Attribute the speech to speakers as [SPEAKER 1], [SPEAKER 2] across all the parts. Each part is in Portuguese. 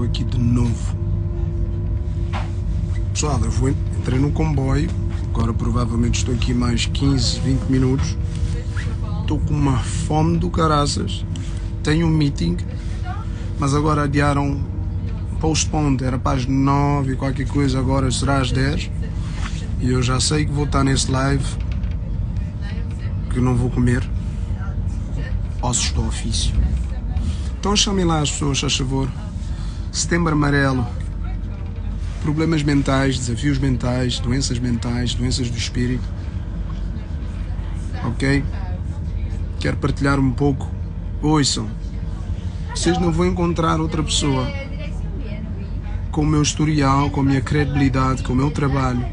[SPEAKER 1] estou aqui de novo. Pessoal, entrei no comboio. Agora provavelmente estou aqui mais 15, 20 minutos. Estou com uma fome do caraças. Tenho um meeting, mas agora adiaram, postponed, era para as 9 e qualquer coisa, agora será às 10. E eu já sei que vou estar nesse live, que não vou comer. Ossos do ofício. Então chamem lá as pessoas, faz favor. Setembro Amarelo. Problemas mentais, desafios mentais, doenças do espírito. Ok? Quero partilhar um pouco. Ouçam. Vocês não vão encontrar outra pessoa com o meu historial, com a minha credibilidade, com o meu trabalho,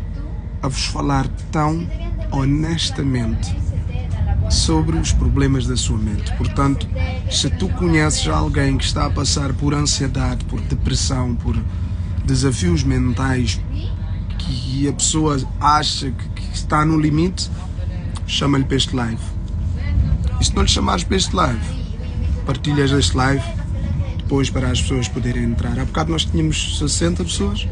[SPEAKER 1] a vos falar tão honestamente sobre os problemas da sua mente. Portanto, se tu conheces alguém que está a passar por ansiedade, por depressão, por desafios mentais, que a pessoa acha que está no limite, chama-lhe para este live. E se não lhe chamares para este live, partilhas este live depois para as pessoas poderem entrar. Há bocado nós tínhamos 60 pessoas,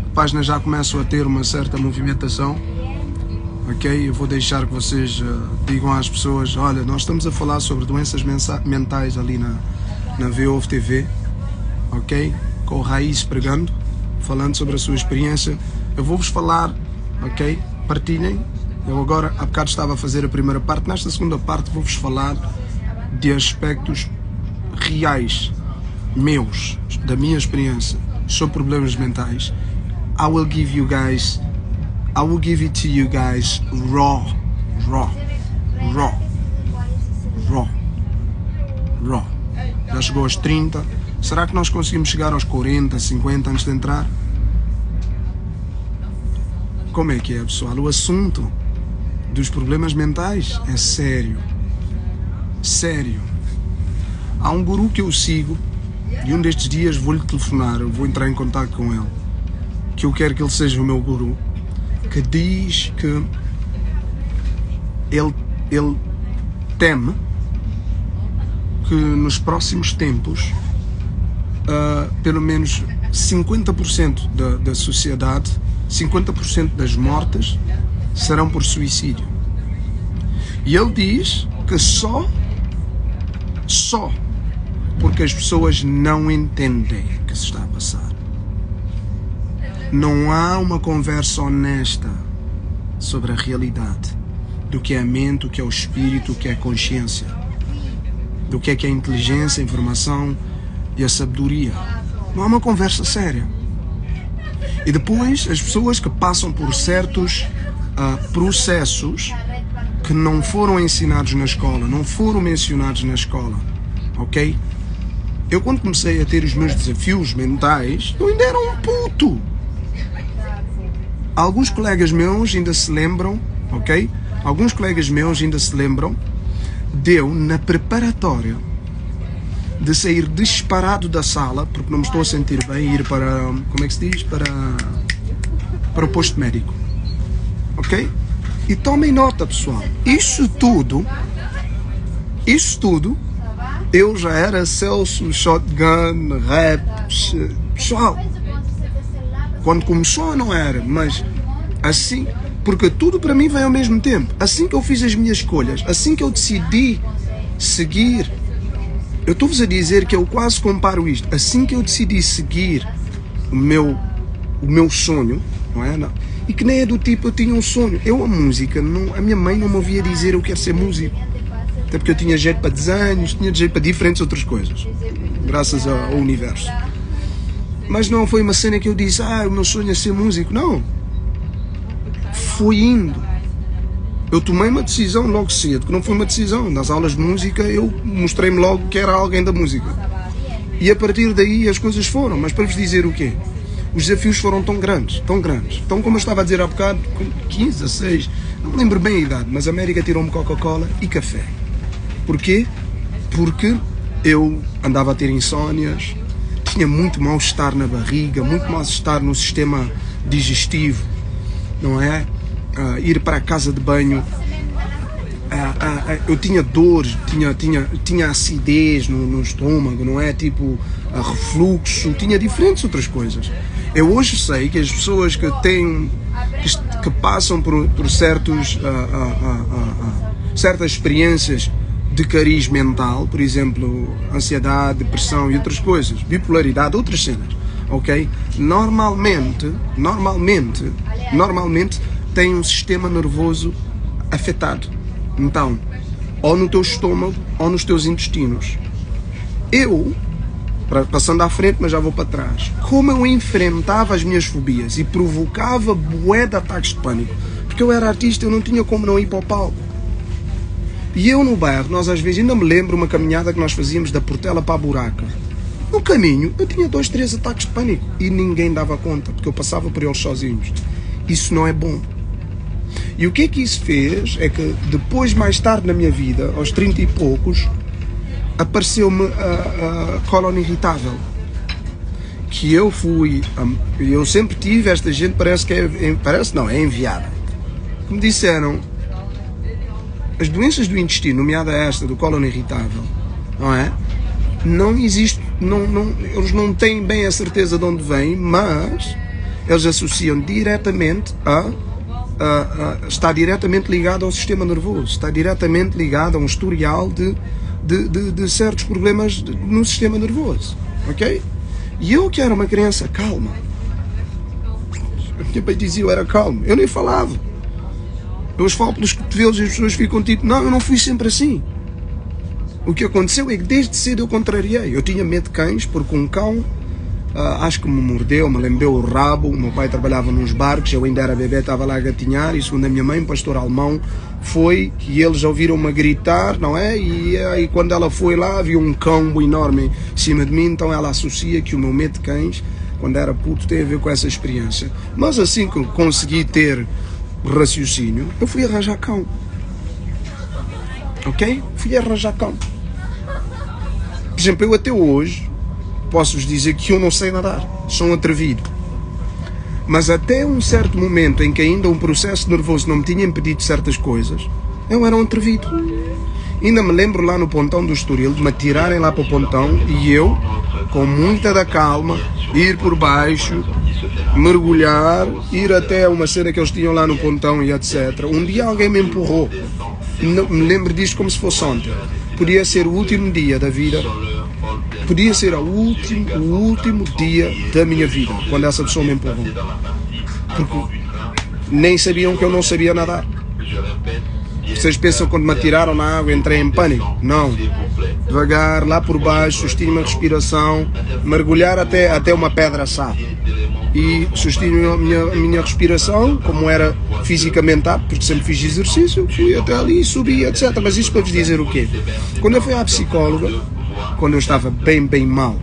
[SPEAKER 1] a página já começa a ter uma certa movimentação. Ok, eu vou deixar que vocês digam às pessoas, olha, nós estamos a falar sobre doenças mentais ali na VOV TV, ok, com o Raiz pregando, falando sobre a sua experiência. Eu vou-vos falar, ok, partilhem. Eu agora, há bocado estava a fazer a primeira parte, nesta segunda parte vou-vos falar de aspectos reais, meus, da minha experiência, sobre problemas mentais. I will give it to you guys raw. Já chegou aos 30. Será que nós conseguimos chegar aos 40, 50 antes de entrar? Como é que é, pessoal? O assunto dos problemas mentais é sério. Sério. Há um guru que eu sigo e um destes dias vou-lhe telefonar, eu vou entrar em contato com ele, que eu quero que ele seja o meu guru, que diz que ele teme que nos próximos tempos pelo menos 50% da sociedade, 50% das mortes serão por suicídio. E ele diz que só porque as pessoas não entendem o que se está a passar. Não há uma conversa honesta sobre a realidade do que é a mente, o que é o espírito, o que é a consciência, do que é a inteligência, a informação e a sabedoria. Não há uma conversa séria. E depois as pessoas que passam por certos processos que não foram ensinados na escola, não foram mencionados na escola, ok? Eu quando comecei a ter os meus desafios mentais, eu ainda era um puto. Alguns colegas meus ainda se lembram, ok? Alguns colegas meus ainda se lembram de eu, na preparatória, de sair disparado da sala, porque não me estou a sentir bem, ir para, como é que se diz? Para o posto médico. Ok? E tomem nota, pessoal. Isso tudo, eu já era Celso, Shotgun, Rap, pessoal. Quando começou não era, mas assim, porque tudo para mim veio ao mesmo tempo. Assim que eu fiz as minhas escolhas, assim que eu decidi seguir, eu estou-vos a dizer que eu quase comparo isto. Assim que eu decidi seguir o meu sonho, não é? Não. E que nem é do tipo, eu tinha um sonho. A música, não, a minha mãe não me ouvia dizer eu quero ser músico. Até porque eu tinha jeito para desenhos, tinha jeito para diferentes outras coisas. Graças ao universo. Mas não foi uma cena que eu disse, o meu sonho é ser músico. Não. Fui indo. Eu tomei uma decisão logo cedo, que não foi uma decisão. Nas aulas de música eu mostrei-me logo que era alguém da música. E a partir daí as coisas foram. Mas para vos dizer o quê? Os desafios foram tão grandes, tão grandes. Então, como eu estava a dizer há bocado, com 15, 16, não me lembro bem a idade, mas a América tirou-me Coca-Cola e café. Porquê? Porque eu andava a ter insónias, tinha muito mal-estar na barriga, muito mal-estar no sistema digestivo, não é? Ir para a casa de banho eu tinha dores, tinha acidez no estômago, não é? Tipo, refluxo, tinha diferentes outras coisas. Eu hoje sei que as pessoas que passam por certas experiências de cariz mental, por exemplo, ansiedade, depressão e outras coisas, bipolaridade, outras cenas, ok? Normalmente tem um sistema nervoso afetado. Então, ou no teu estômago ou nos teus intestinos. Eu, passando à frente, mas já vou para trás, como eu enfrentava as minhas fobias e provocava bué de ataques de pânico, porque eu era artista, eu não tinha como não ir para o palco. E eu no bairro, nós às vezes, ainda me lembro uma caminhada que nós fazíamos da Portela para a Buraca. No caminho, eu tinha 2, 3 ataques de pânico e ninguém dava conta, porque eu passava por eles sozinhos. Isso não é bom. E o que é que isso fez? É que depois, mais tarde na minha vida, aos 30 e poucos, apareceu-me a cólon irritável. Que eu sempre tive, esta gente é enviada. Que me disseram, as doenças do intestino, nomeada esta, do cólon irritável, não é? Não existe, eles não têm bem a certeza de onde vem, mas eles associam diretamente está diretamente ligado ao sistema nervoso, está diretamente ligado a um historial de certos problemas no sistema nervoso, ok? E eu que era uma criança calma, a minha mãe dizia eu era calmo, eu nem falava, eu os falo pelos cotovelos e as pessoas ficam tipo, não, eu não fui sempre assim. O que aconteceu é que desde cedo eu contrariei, eu tinha medo de cães, porque um cão acho que me mordeu, me lambeu o rabo. O meu pai trabalhava nos barcos, eu ainda era bebê, estava lá a gatinhar, e segundo a minha mãe, um pastor alemão, foi que eles ouviram-me gritar, não é? E aí quando ela foi lá, havia um cão enorme em cima de mim, então ela associa que o meu medo de cães, quando era puto, tem a ver com essa experiência. Mas assim que eu consegui ter raciocínio, eu fui arranjar cão. Ok? Fui arranjar cão. Por exemplo, eu até hoje posso-vos dizer que eu não sei nadar, sou um atrevido. Mas até um certo momento em que ainda um processo nervoso não me tinha impedido certas coisas, eu era um atrevido. Ainda me lembro lá no pontão do Estoril, de me atirarem lá para o pontão e eu, com muita da calma, ir por baixo, mergulhar, ir até uma cena que eles tinham lá no pontão e etc. Um dia alguém me empurrou. Me lembro disto como se fosse ontem. Podia ser o último dia da vida. Podia ser o último dia da minha vida, quando essa pessoa me empurrou. Porque nem sabiam que eu não sabia nadar. Vocês pensam que quando me atiraram na água entrei em pânico? Não. Devagar, lá por baixo, sustinho a respiração, mergulhar até uma pedra assada. E sustinho a minha respiração, como era fisicamente apto, porque sempre fiz exercício, fui até ali, subi, etc. Mas isso para vos dizer o quê? Quando eu fui à psicóloga, quando eu estava bem mal,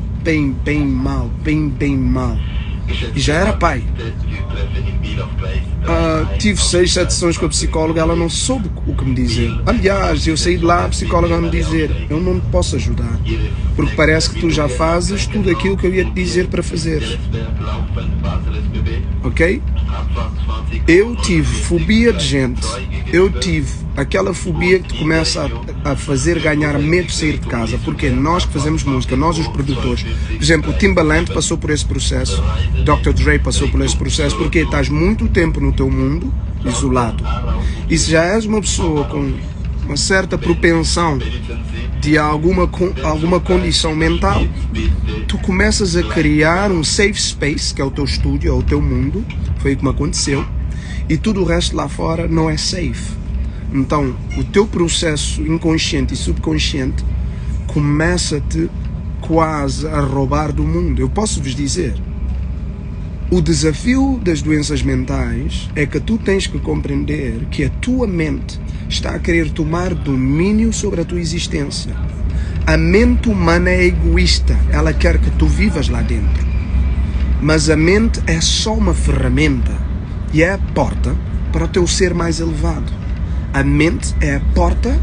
[SPEAKER 1] e já era pai, tive 6, 7 sessões com a psicóloga, ela não soube o que me dizer. Aliás, eu saí de lá, a psicóloga me dizer, eu não te posso ajudar, porque parece que tu já fazes tudo aquilo que eu ia te dizer para fazer. Ok? Eu tive fobia de gente, eu tive aquela fobia que te começa a fazer ganhar medo de sair de casa, porque nós que fazemos música, nós os produtores, por exemplo, o Timbaland passou por esse processo, Dr. Dre passou por esse processo, porque estás muito tempo no teu mundo, isolado, e se já és uma pessoa com uma certa propensão de alguma condição mental, tu começas a criar um safe space, que é o teu estúdio, é o teu mundo, foi o que me aconteceu, e tudo o resto lá fora não é safe. Então, o teu processo inconsciente e subconsciente começa-te quase a roubar do mundo. Eu posso vos dizer, o desafio das doenças mentais é que tu tens que compreender que a tua mente está a querer tomar domínio sobre a tua existência. A mente humana é egoísta, ela quer que tu vivas lá dentro. Mas a mente é só uma ferramenta e é a porta para o teu ser mais elevado. A mente é a porta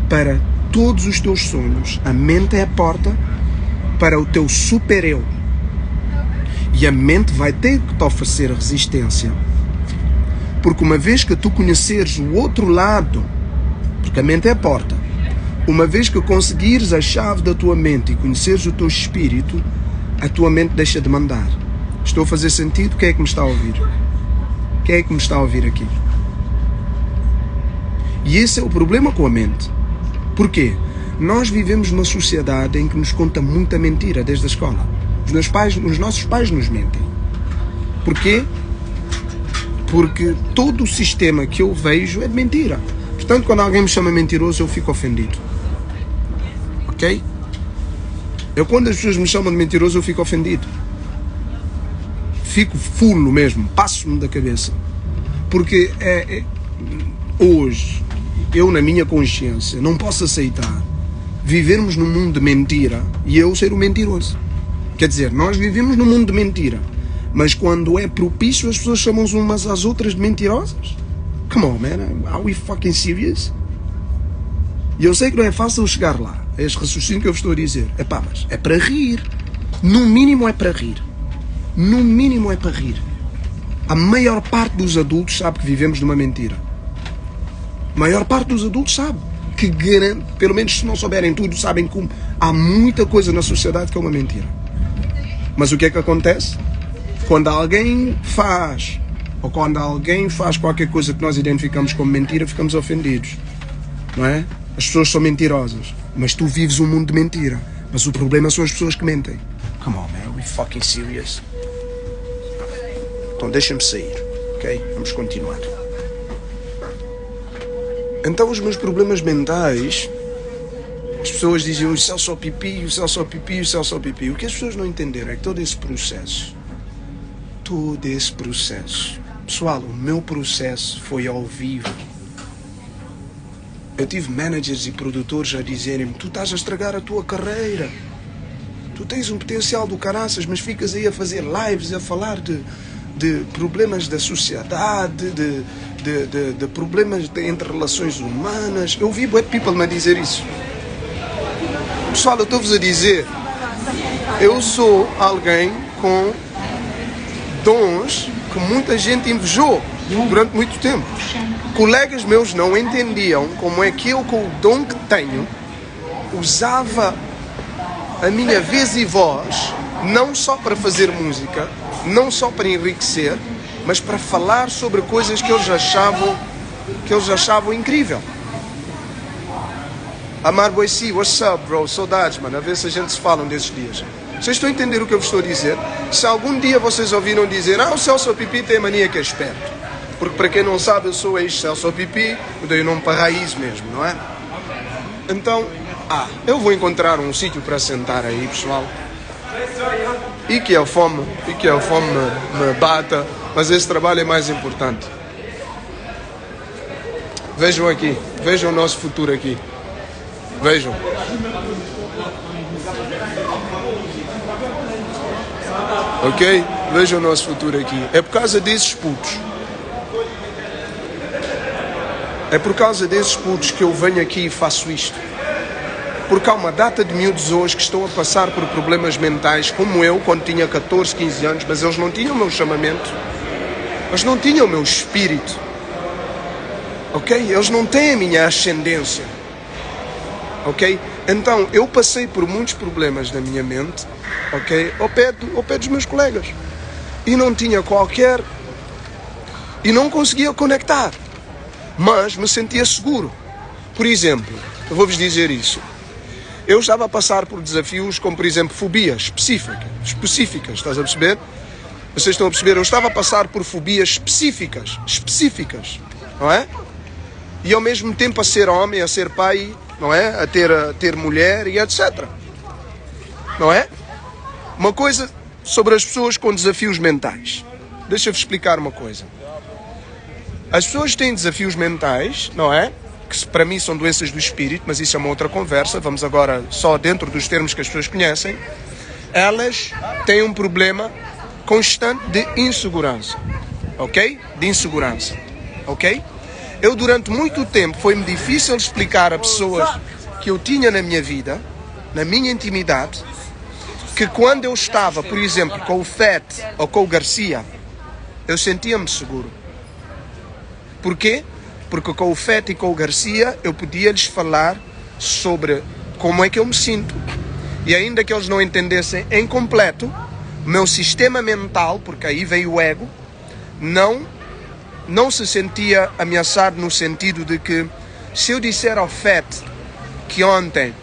[SPEAKER 1] para todos os teus sonhos. A mente é a porta para o teu super-eu. E a mente vai ter que te oferecer resistência. Porque uma vez que tu conheceres o outro lado Porque a mente é a porta. Uma vez que conseguires a chave da tua mente e conheceres o teu espírito, a tua mente deixa de mandar. Estou a fazer sentido? Quem é que me está a ouvir? Quem é que me está a ouvir aqui? E esse é o problema com a mente. Porquê? Nós vivemos numa sociedade em que nos conta muita mentira desde a escola. Os nossos pais nos mentem. Porquê? Porque todo o sistema que eu vejo é de mentira. Portanto, quando alguém me chama mentiroso, eu fico ofendido. Ok? Quando as pessoas me chamam de mentiroso, eu fico ofendido. Fico fulo mesmo, passo-me da cabeça. Porque hoje, eu na minha consciência, não posso aceitar vivermos num mundo de mentira e eu ser o mentiroso. Quer dizer, nós vivemos num mundo de mentira, mas quando é propício as pessoas chamam-se umas às outras de mentirosas? Come on, man, are we fucking serious? E eu sei que não é fácil chegar lá, é este raciocínio que eu vos estou a dizer. Mas é para rir. No mínimo é para rir. No mínimo é para rir. A maior parte dos adultos sabe que vivemos numa mentira. A maior parte dos adultos sabe que, pelo menos se não souberem tudo, sabem como há muita coisa na sociedade que é uma mentira. Mas o que é que acontece? Quando alguém faz, ou quando alguém faz qualquer coisa que nós identificamos como mentira, ficamos ofendidos. Não é? As pessoas são mentirosas. Mas tu vives um mundo de mentira. Mas o problema são as pessoas que mentem. Come on, man, are we fucking serious? Então deixa-me sair, ok? Vamos continuar. Então os meus problemas mentais, as pessoas diziam o céu só pipi, o céu só pipi, o céu só pipi. O que as pessoas não entenderam é que todo esse processo, pessoal, o meu processo foi ao vivo. Eu tive managers e produtores a dizerem-me: tu estás a estragar a tua carreira, tu tens um potencial do caraças, mas ficas aí a fazer lives, a falar de problemas da sociedade, de problemas entre relações humanas. Eu vi bué people me dizer isso. Pessoal, eu estou-vos a dizer, eu sou alguém com dons que muita gente invejou durante muito tempo. Colegas meus não entendiam como é que eu, com o dom que tenho, usava a minha vez e voz não só para fazer música, não só para enriquecer, mas para falar sobre coisas que eles achavam incrível. Amar Boici, what's up, bro? Saudades, mano. A ver se a gente se fala desses dias. Vocês estão a entender o que eu vos estou a dizer? Se algum dia vocês ouviram dizer: o Celso Pipi tem mania que é esperto. Porque para quem não sabe, eu sou ex-Celso Pipi, eu dei o nome para raiz mesmo, não é? Então, eu vou encontrar um sítio para sentar aí, pessoal. E que a fome me bata, mas esse trabalho é mais importante. Vejam aqui, vejam o nosso futuro aqui. Vejam. Ok? Vejam o nosso futuro aqui. É por causa desses putos. É por causa desses putos que eu venho aqui e faço isto. Porque há uma data de miúdos hoje que estão a passar por problemas mentais, como eu, quando tinha 14, 15 anos, mas eles não tinham o meu chamamento. Eles não tinham o meu espírito. Ok? Eles não têm a minha ascendência. Ok? Então, eu passei por muitos problemas na minha mente, ok? Ao pé dos meus colegas. E não tinha qualquer... E não conseguia conectar. Mas me sentia seguro. Por exemplo, eu vou-vos dizer isso. Eu estava a passar por desafios como, por exemplo, fobias específicas, estás a perceber? Vocês estão a perceber? Eu estava a passar por fobias específicas, não é? E ao mesmo tempo a ser homem, a ser pai, não é? A ter mulher e etc. Não é? Uma coisa sobre as pessoas com desafios mentais. Deixa-vos explicar uma coisa. As pessoas têm desafios mentais, não é? Que para mim são doenças do espírito, mas isso é uma outra conversa. Vamos agora só dentro dos termos que as pessoas conhecem. Elas têm um problema constante de insegurança. Ok? De insegurança. Ok? Eu durante muito tempo foi-me difícil explicar a pessoas que eu tinha na minha vida, na minha intimidade, que quando eu estava, por exemplo, com o Fat ou com o Garcia, eu sentia-me seguro. Porquê? Porque com o Fete e com o Garcia eu podia lhes falar sobre como é que eu me sinto. E ainda que eles não entendessem em completo, o meu sistema mental, porque aí veio o ego, não se sentia ameaçado no sentido de que se eu disser ao Fete que ontem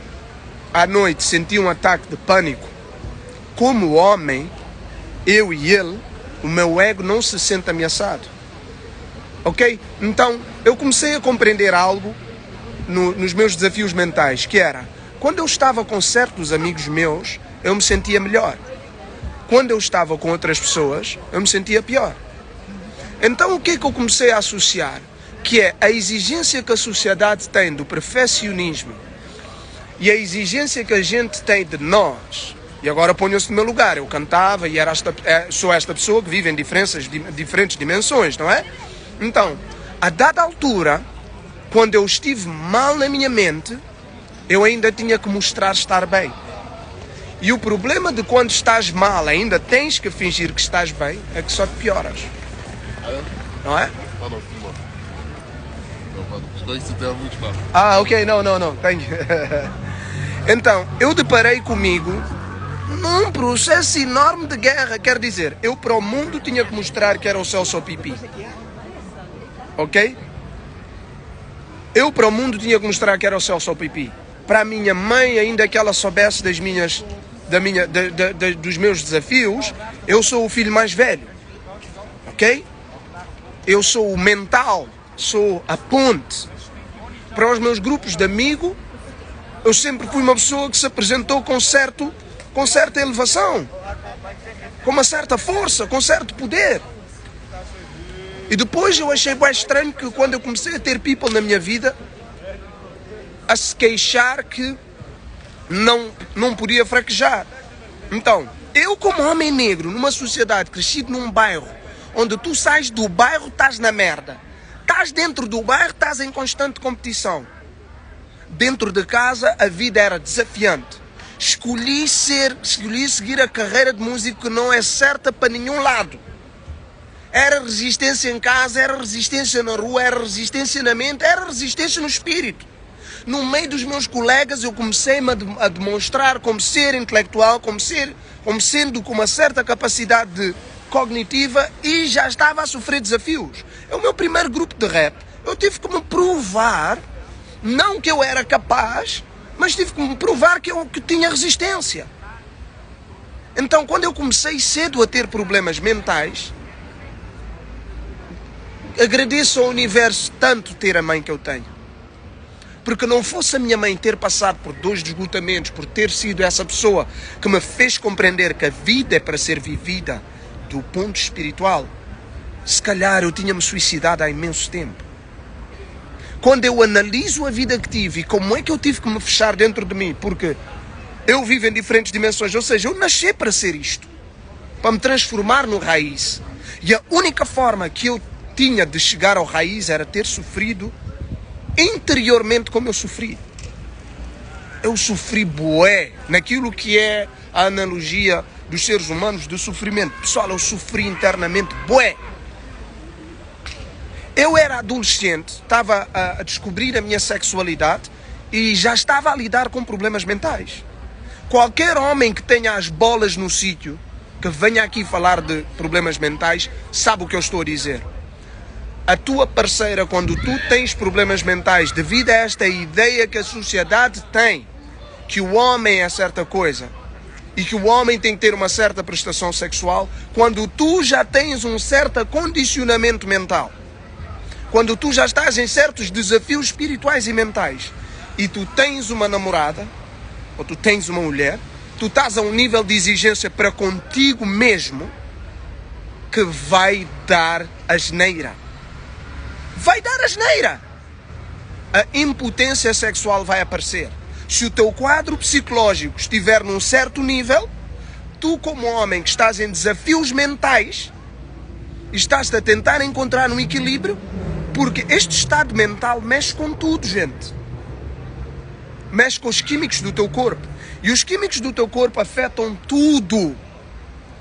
[SPEAKER 1] à noite senti um ataque de pânico, como homem, eu e ele, o meu ego não se sente ameaçado. Ok? Então, eu comecei a compreender algo nos meus desafios mentais, que era, quando eu estava com certos amigos meus, eu me sentia melhor. Quando eu estava com outras pessoas, eu me sentia pior. Então, o que é que eu comecei a associar? Que é a exigência que a sociedade tem do perfeccionismo e a exigência que a gente tem de nós. E agora ponho-se no meu lugar. Eu cantava e sou esta pessoa que vive em diferentes dimensões, não é? Então, a dada altura, quando eu estive mal na minha mente, eu ainda tinha que mostrar estar bem. E o problema de quando estás mal, ainda tens que fingir que estás bem, é que só te pioras. Não é? Ah, ok, não, tenho. Então, eu deparei comigo num processo enorme de guerra. Quer dizer, eu para o mundo tinha que mostrar que era o Celso ao pipi. Ok? Eu para o mundo tinha que mostrar que era o Celso ao pipi. Para a minha mãe, ainda que ela soubesse dos meus desafios, eu sou o filho mais velho. Ok? Eu sou o mental, sou a ponte. Para os meus grupos de amigos, eu sempre fui uma pessoa que se apresentou com certa elevação, com uma certa força, com certo poder. E depois eu achei bem estranho que quando eu comecei a ter people na minha vida, a se queixar que não podia fraquejar. Então, eu como homem negro, numa sociedade, crescido num bairro, onde tu sais do bairro, estás na merda. Estás dentro do bairro, estás em constante competição. Dentro de casa, a vida era desafiante. Escolhi seguir a carreira de músico que não é certa para nenhum lado. Era resistência em casa, era resistência na rua, era resistência na mente, era resistência no espírito. No meio dos meus colegas, eu comecei-me a demonstrar como ser intelectual, como sendo com uma certa capacidade cognitiva e já estava a sofrer desafios. É o meu primeiro grupo de rap. Eu tive que me provar, não que eu era capaz, mas tive que me provar que tinha resistência. Então, quando eu comecei cedo a ter problemas mentais, agradeço ao universo tanto ter a mãe que eu tenho. Porque não fosse a minha mãe ter passado por 2 esgotamentos, por ter sido essa pessoa que me fez compreender que a vida é para ser vivida do ponto espiritual, se calhar eu tinha-me suicidado há imenso tempo. Quando eu analiso a vida que tive e como é que eu tive que me fechar dentro de mim, porque eu vivo em diferentes dimensões, ou seja, eu nasci para ser isto, para me transformar no raiz. E a única forma que eu tinha de chegar ao raiz era ter sofrido interiormente como eu sofri. Eu sofri bué, naquilo que é a analogia dos seres humanos do sofrimento. Pessoal, eu sofri internamente bué. Eu era adolescente, estava a descobrir a minha sexualidade e já estava a lidar com problemas mentais. Qualquer homem que tenha as bolas no sítio, que venha aqui falar de problemas mentais, sabe o que eu estou a dizer. A tua parceira, quando tu tens problemas mentais, devido a esta ideia que a sociedade tem, que o homem é certa coisa e que o homem tem que ter uma certa prestação sexual, quando tu já tens um certo condicionamento mental, quando tu já estás em certos desafios espirituais e mentais, e tu tens uma namorada, ou tu tens uma mulher, tu estás a um nível de exigência para contigo mesmo que vai dar asneira. Vai dar asneira. A impotência sexual vai aparecer. Se o teu quadro psicológico estiver num certo nível, tu como homem que estás em desafios mentais, estás a tentar encontrar um equilíbrio, porque este estado mental mexe com tudo, gente. Mexe com os químicos do teu corpo. E os químicos do teu corpo afetam tudo.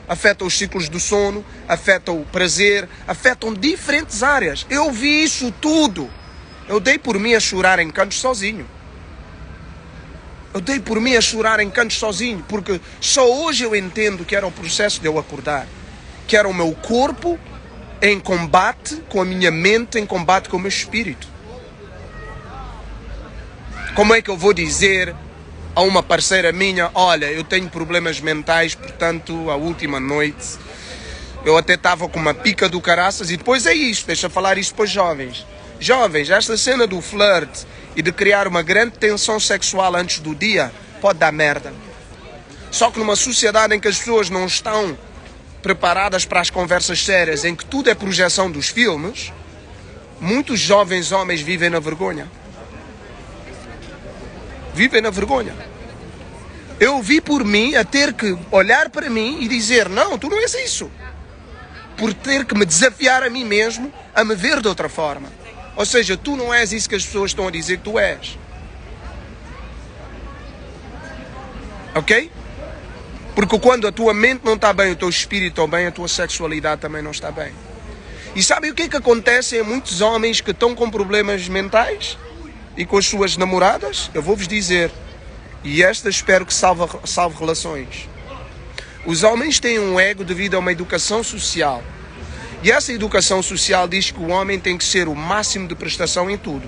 [SPEAKER 1] Afetam os ciclos do sono, afetam o prazer, afetam diferentes áreas. Eu vi isso tudo. Eu dei por mim a chorar em cantos sozinho. Eu dei por mim a chorar em cantos sozinho, porque só hoje eu entendo que era o processo de eu acordar. Que era o meu corpo em combate com a minha mente, em combate com o meu espírito. Como é que eu vou dizer a uma parceira minha, olha, eu tenho problemas mentais, portanto, a última noite eu até estava com uma pica do caraças, e depois é isto, deixa eu falar isto para os jovens. Jovens, esta cena do flirt e de criar uma grande tensão sexual antes do dia pode dar merda. Só que numa sociedade em que as pessoas não estão preparadas para as conversas sérias, em que tudo é projeção dos filmes, muitos jovens homens vivem na vergonha. Vivem na vergonha. Eu vi por mim a ter que olhar para mim e dizer, não, tu não és isso. Por ter que me desafiar a mim mesmo a me ver de outra forma. Ou seja, tu não és isso que as pessoas estão a dizer que tu és. Ok? Porque quando a tua mente não está bem, o teu espírito está bem, a tua sexualidade também não está bem. E sabem o que é que acontece em muitos homens que estão com problemas mentais e com as suas namoradas? Eu vou-vos dizer, e esta espero que salve relações. Os homens têm um ego devido a uma educação social. E essa educação social diz que o homem tem que ser o máximo de prestação em tudo.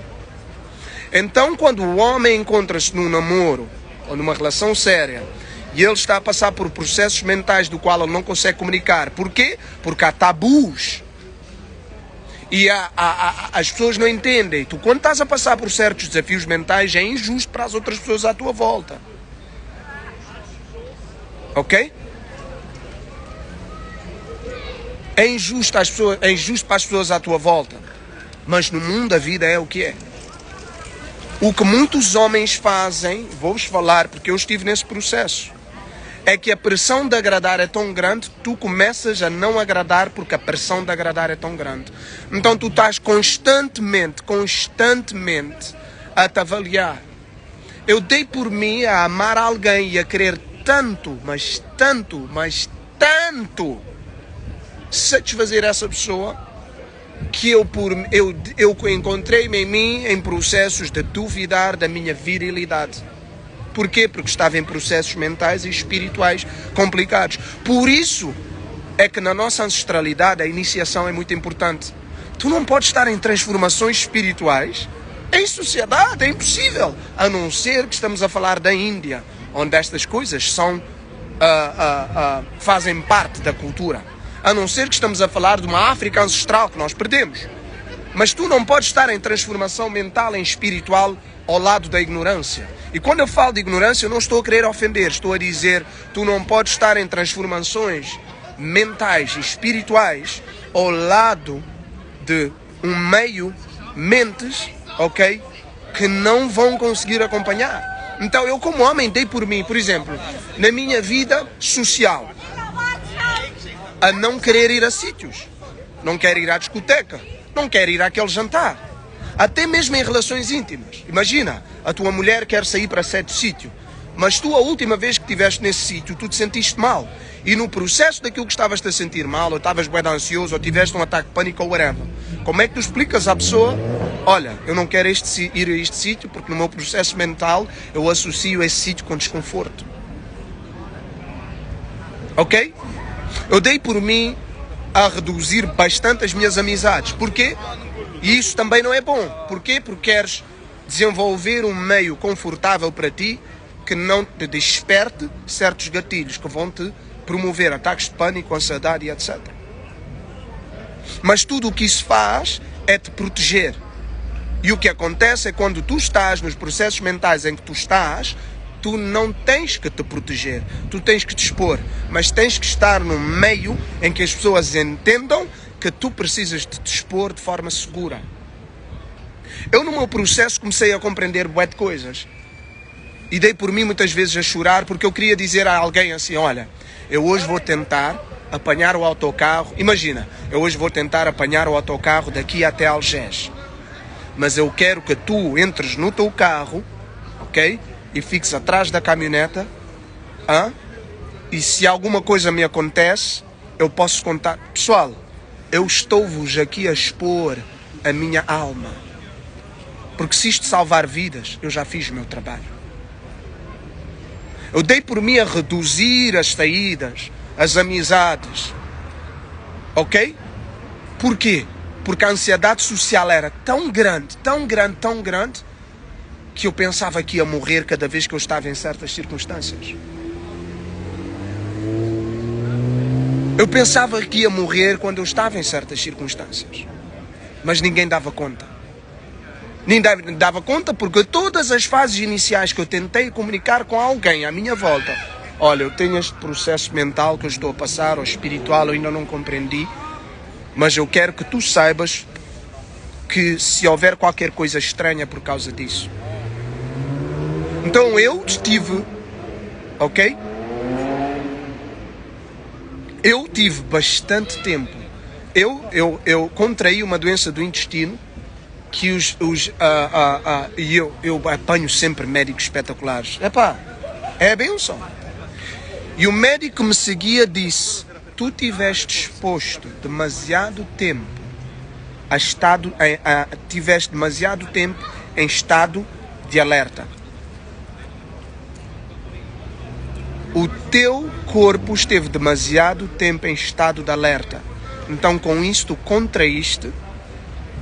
[SPEAKER 1] Então, quando o homem encontra-se num namoro ou numa relação séria e ele está a passar por processos mentais do qual ele não consegue comunicar. Por quê? Porque há tabus. E as pessoas não entendem. Tu, quando estás a passar por certos desafios mentais, é injusto para as outras pessoas à tua volta. Ok? É injusto para as pessoas à tua volta. Mas no mundo a vida é o que é. O que muitos homens fazem, vou-vos falar porque eu estive nesse processo, é que a pressão de agradar é tão grande, tu começas a não agradar porque a pressão de agradar é tão grande. Então tu estás constantemente a te avaliar. Eu dei por mim a amar alguém e a querer tanto, mas tanto, satisfazer essa pessoa, que eu encontrei-me em mim em processos de duvidar da minha virilidade. Porquê? Porque estava em processos mentais e espirituais complicados. Por isso é que na nossa ancestralidade a iniciação é muito importante. Tu não podes estar em transformações espirituais em sociedade, é impossível. A não ser que estamos a falar da Índia, onde estas coisas fazem parte da cultura. A não ser que estamos a falar de uma África ancestral que nós perdemos. Mas tu não podes estar em transformação mental e espiritual ao lado da ignorância. E quando eu falo de ignorância, eu não estou a querer ofender. Estou a dizer, tu não podes estar em transformações mentais e espirituais ao lado de um meio, mentes, ok? Que não vão conseguir acompanhar. Então eu como homem dei por mim, por exemplo, na minha vida social, a não querer ir a sítios, não quero ir à discoteca, não quero ir àquele jantar, até mesmo em relações íntimas. Imagina, a tua mulher quer sair para certo sítio, mas tu a última vez que estiveste nesse sítio, tu te sentiste mal, e no processo daquilo que estavas a sentir mal, ou estavas bem ansioso, ou tiveste um ataque de pânico ou whatever, como é que tu explicas à pessoa, olha, eu não quero ir a este sítio, porque no meu processo mental eu associo esse sítio com desconforto. Ok? Eu dei por mim a reduzir bastante as minhas amizades. Porquê? E isso também não é bom. Porquê? Porque queres desenvolver um meio confortável para ti que não te desperte certos gatilhos que vão te promover ataques de pânico, ansiedade e etc. Mas tudo o que isso faz é te proteger. E o que acontece é quando tu estás nos processos mentais em que tu estás, tu não tens que te proteger, tu tens que te expor, mas tens que estar num meio em que as pessoas entendam que tu precisas de te expor de forma segura. Eu no meu processo comecei a compreender bué de coisas e dei por mim muitas vezes a chorar porque eu queria dizer a alguém assim, olha, eu hoje vou tentar apanhar o autocarro, imagina, eu hoje vou tentar apanhar o autocarro daqui até Algés, mas eu quero que tu entres no teu carro, ok? E fiques atrás da caminhoneta, e se alguma coisa me acontece, eu posso contar. Pessoal, eu estou-vos aqui a expor a minha alma. Porque se isto salvar vidas, eu já fiz o meu trabalho. Eu dei por mim a reduzir as saídas, as amizades. Ok? Por quê? Porque a ansiedade social era tão grande, tão grande, tão grande, que eu pensava que ia morrer cada vez que eu estava em certas circunstâncias. Eu pensava que ia morrer quando eu estava em certas circunstâncias. Mas ninguém dava conta. Ninguém dava conta porque todas as fases iniciais que eu tentei comunicar com alguém à minha volta, olha, eu tenho este processo mental que eu estou a passar, ou espiritual, eu ainda não compreendi, mas eu quero que tu saibas que se houver qualquer coisa estranha por causa disso. Então eu tive, ok? Eu tive bastante tempo. Eu contraí uma doença do intestino que eu apanho sempre médicos espetaculares. Epá, é benção. E o médico que me seguia disse: tu tiveste exposto demasiado tempo tiveste demasiado tempo em estado de alerta. O teu corpo esteve demasiado tempo em estado de alerta. Então, com isso, tu contraíste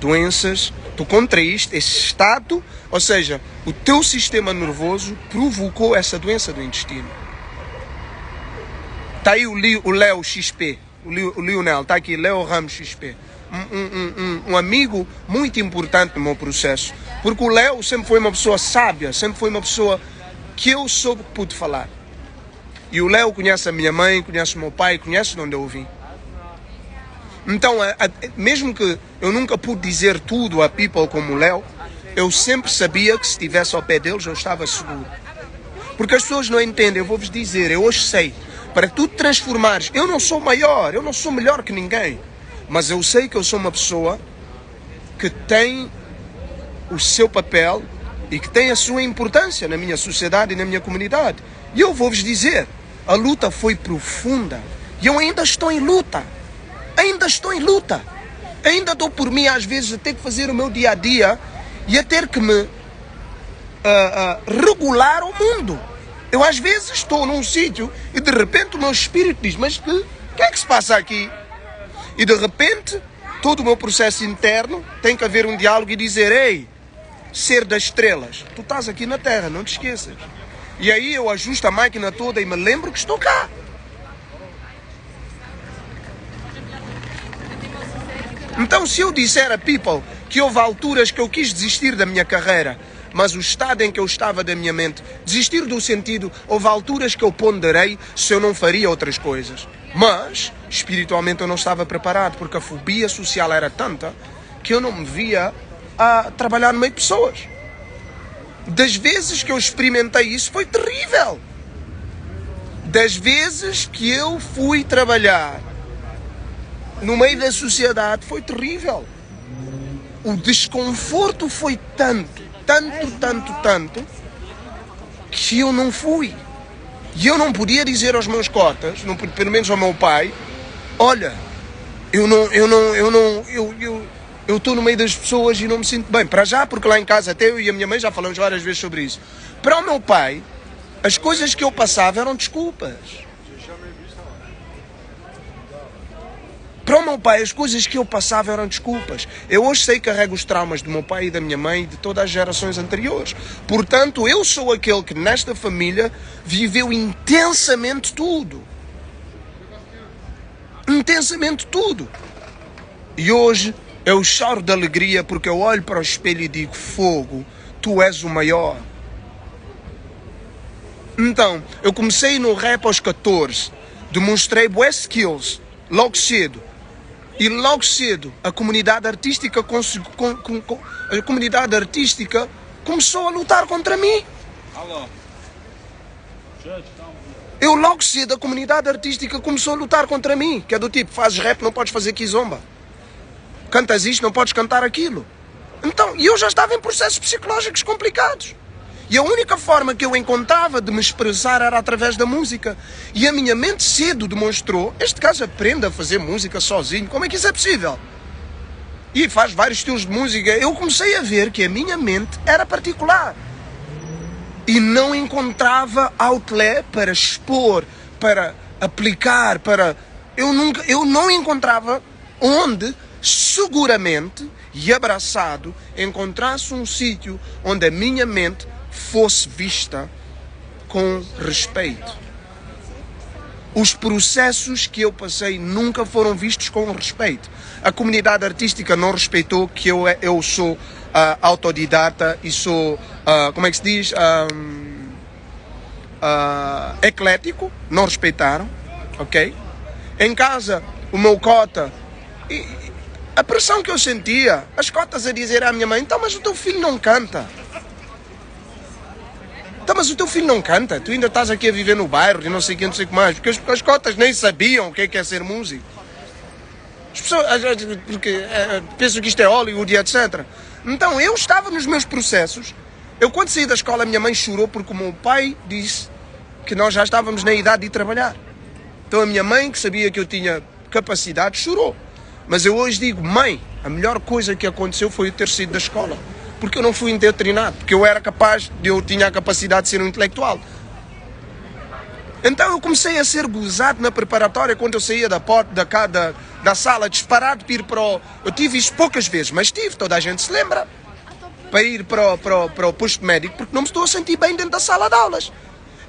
[SPEAKER 1] doenças, tu contraíste esse estado, ou seja, o teu sistema nervoso provocou essa doença do intestino. Está aí o Léo XP, o Lionel, está aqui, Léo Ramos XP. Um amigo muito importante no meu processo. Porque o Léo sempre foi uma pessoa sábia, sempre foi uma pessoa que eu soube que pude falar. E o Léo conhece a minha mãe, conhece o meu pai, conhece de onde eu vim. Então, mesmo que eu nunca pude dizer tudo a people como o Léo, eu sempre sabia que se estivesse ao pé deles eu estava seguro. Porque as pessoas não entendem, eu vou-vos dizer, eu hoje sei, para tu te transformares, eu não sou maior, eu não sou melhor que ninguém, mas eu sei que eu sou uma pessoa que tem o seu papel e que tem a sua importância na minha sociedade e na minha comunidade. E eu vou-vos dizer, a luta foi profunda e eu ainda estou em luta. Ainda estou em luta. Ainda dou por mim, às vezes, a ter que fazer o meu dia a dia e a ter que me regular o mundo. Eu, às vezes, estou num sítio e, de repente, o meu espírito diz: mas o que é que se passa aqui? E, de repente, todo o meu processo interno tem que haver um diálogo e dizer: ei, ser das estrelas, tu estás aqui na Terra, não te esqueças. E aí eu ajusto a máquina toda e me lembro que estou cá. Então, se eu disser a people que houve alturas que eu quis desistir da minha carreira, mas o estado em que eu estava da minha mente, desistir do sentido, houve alturas que eu ponderei se eu não faria outras coisas. Mas, espiritualmente, eu não estava preparado, porque a fobia social era tanta que eu não me via a trabalhar no meio de pessoas. Das vezes que eu experimentei isso, foi terrível. Das vezes que eu fui trabalhar no meio da sociedade, foi terrível. O desconforto foi tanto, que eu não fui. E eu não podia dizer aos meus cotas, pelo menos ao meu pai: olha, eu estou no meio das pessoas e não me sinto bem. Para já, porque lá em casa até eu e a minha mãe já falamos várias vezes sobre isso. Para o meu pai, as coisas que eu passava eram desculpas. Para o meu pai, as coisas que eu passava eram desculpas. Eu hoje sei que carrego os traumas do meu pai e da minha mãe e de todas as gerações anteriores. Portanto, eu sou aquele que nesta família viveu intensamente tudo. Intensamente tudo. E hoje eu choro de alegria porque eu olho para o espelho e digo: fogo, tu és o maior. Então, eu comecei no rap aos 14. Demonstrei bué skills logo cedo. E logo cedo a comunidade artística começou a lutar contra mim. Eu logo cedo a comunidade artística começou a lutar contra mim. Que é do tipo: fazes rap, não podes fazer kizomba. Cantas isto, não podes cantar aquilo. Então, eu já estava em processos psicológicos complicados. E a única forma que eu encontrava de me expressar era através da música. E a minha mente cedo demonstrou: este gajo aprende a fazer música sozinho, como é que isso é possível? e faz vários estilos de música. Eu comecei a ver que a minha mente era particular e não encontrava outlet para expor, para aplicar, eu não encontrava onde seguramente e abraçado encontrasse um sítio onde a minha mente fosse vista com respeito. Os processos que eu passei nunca foram vistos com respeito. A comunidade artística não respeitou que eu sou autodidata e sou, como é que se diz, eclético. Não respeitaram, ok? Em casa, o meu cota, a pressão que eu sentia, as cotas a dizer à minha mãe, então, mas o teu filho não canta. Então, mas o teu filho não canta, tu ainda estás aqui a viver no bairro e não sei o que, não sei o que mais, porque as cotas nem sabiam o que é ser músico. As pessoas pensam que isto é Hollywood e etc. Então, eu estava nos meus processos. Eu, quando saí da escola, a minha mãe chorou porque o meu pai disse que nós já estávamos na idade de trabalhar. Então, a minha mãe, que sabia que eu tinha capacidade, chorou. Mas eu hoje digo, mãe, a melhor coisa que aconteceu foi eu ter saído da escola. Porque eu não fui indoctrinado, porque eu tinha a capacidade de ser um intelectual. Então eu comecei a ser gozado na preparatória quando eu saía da sala, disparado para ir para o... Eu tive isso poucas vezes, mas tive, toda a gente se lembra. Para ir para o posto médico, porque não me estou a sentir bem dentro da sala de aulas.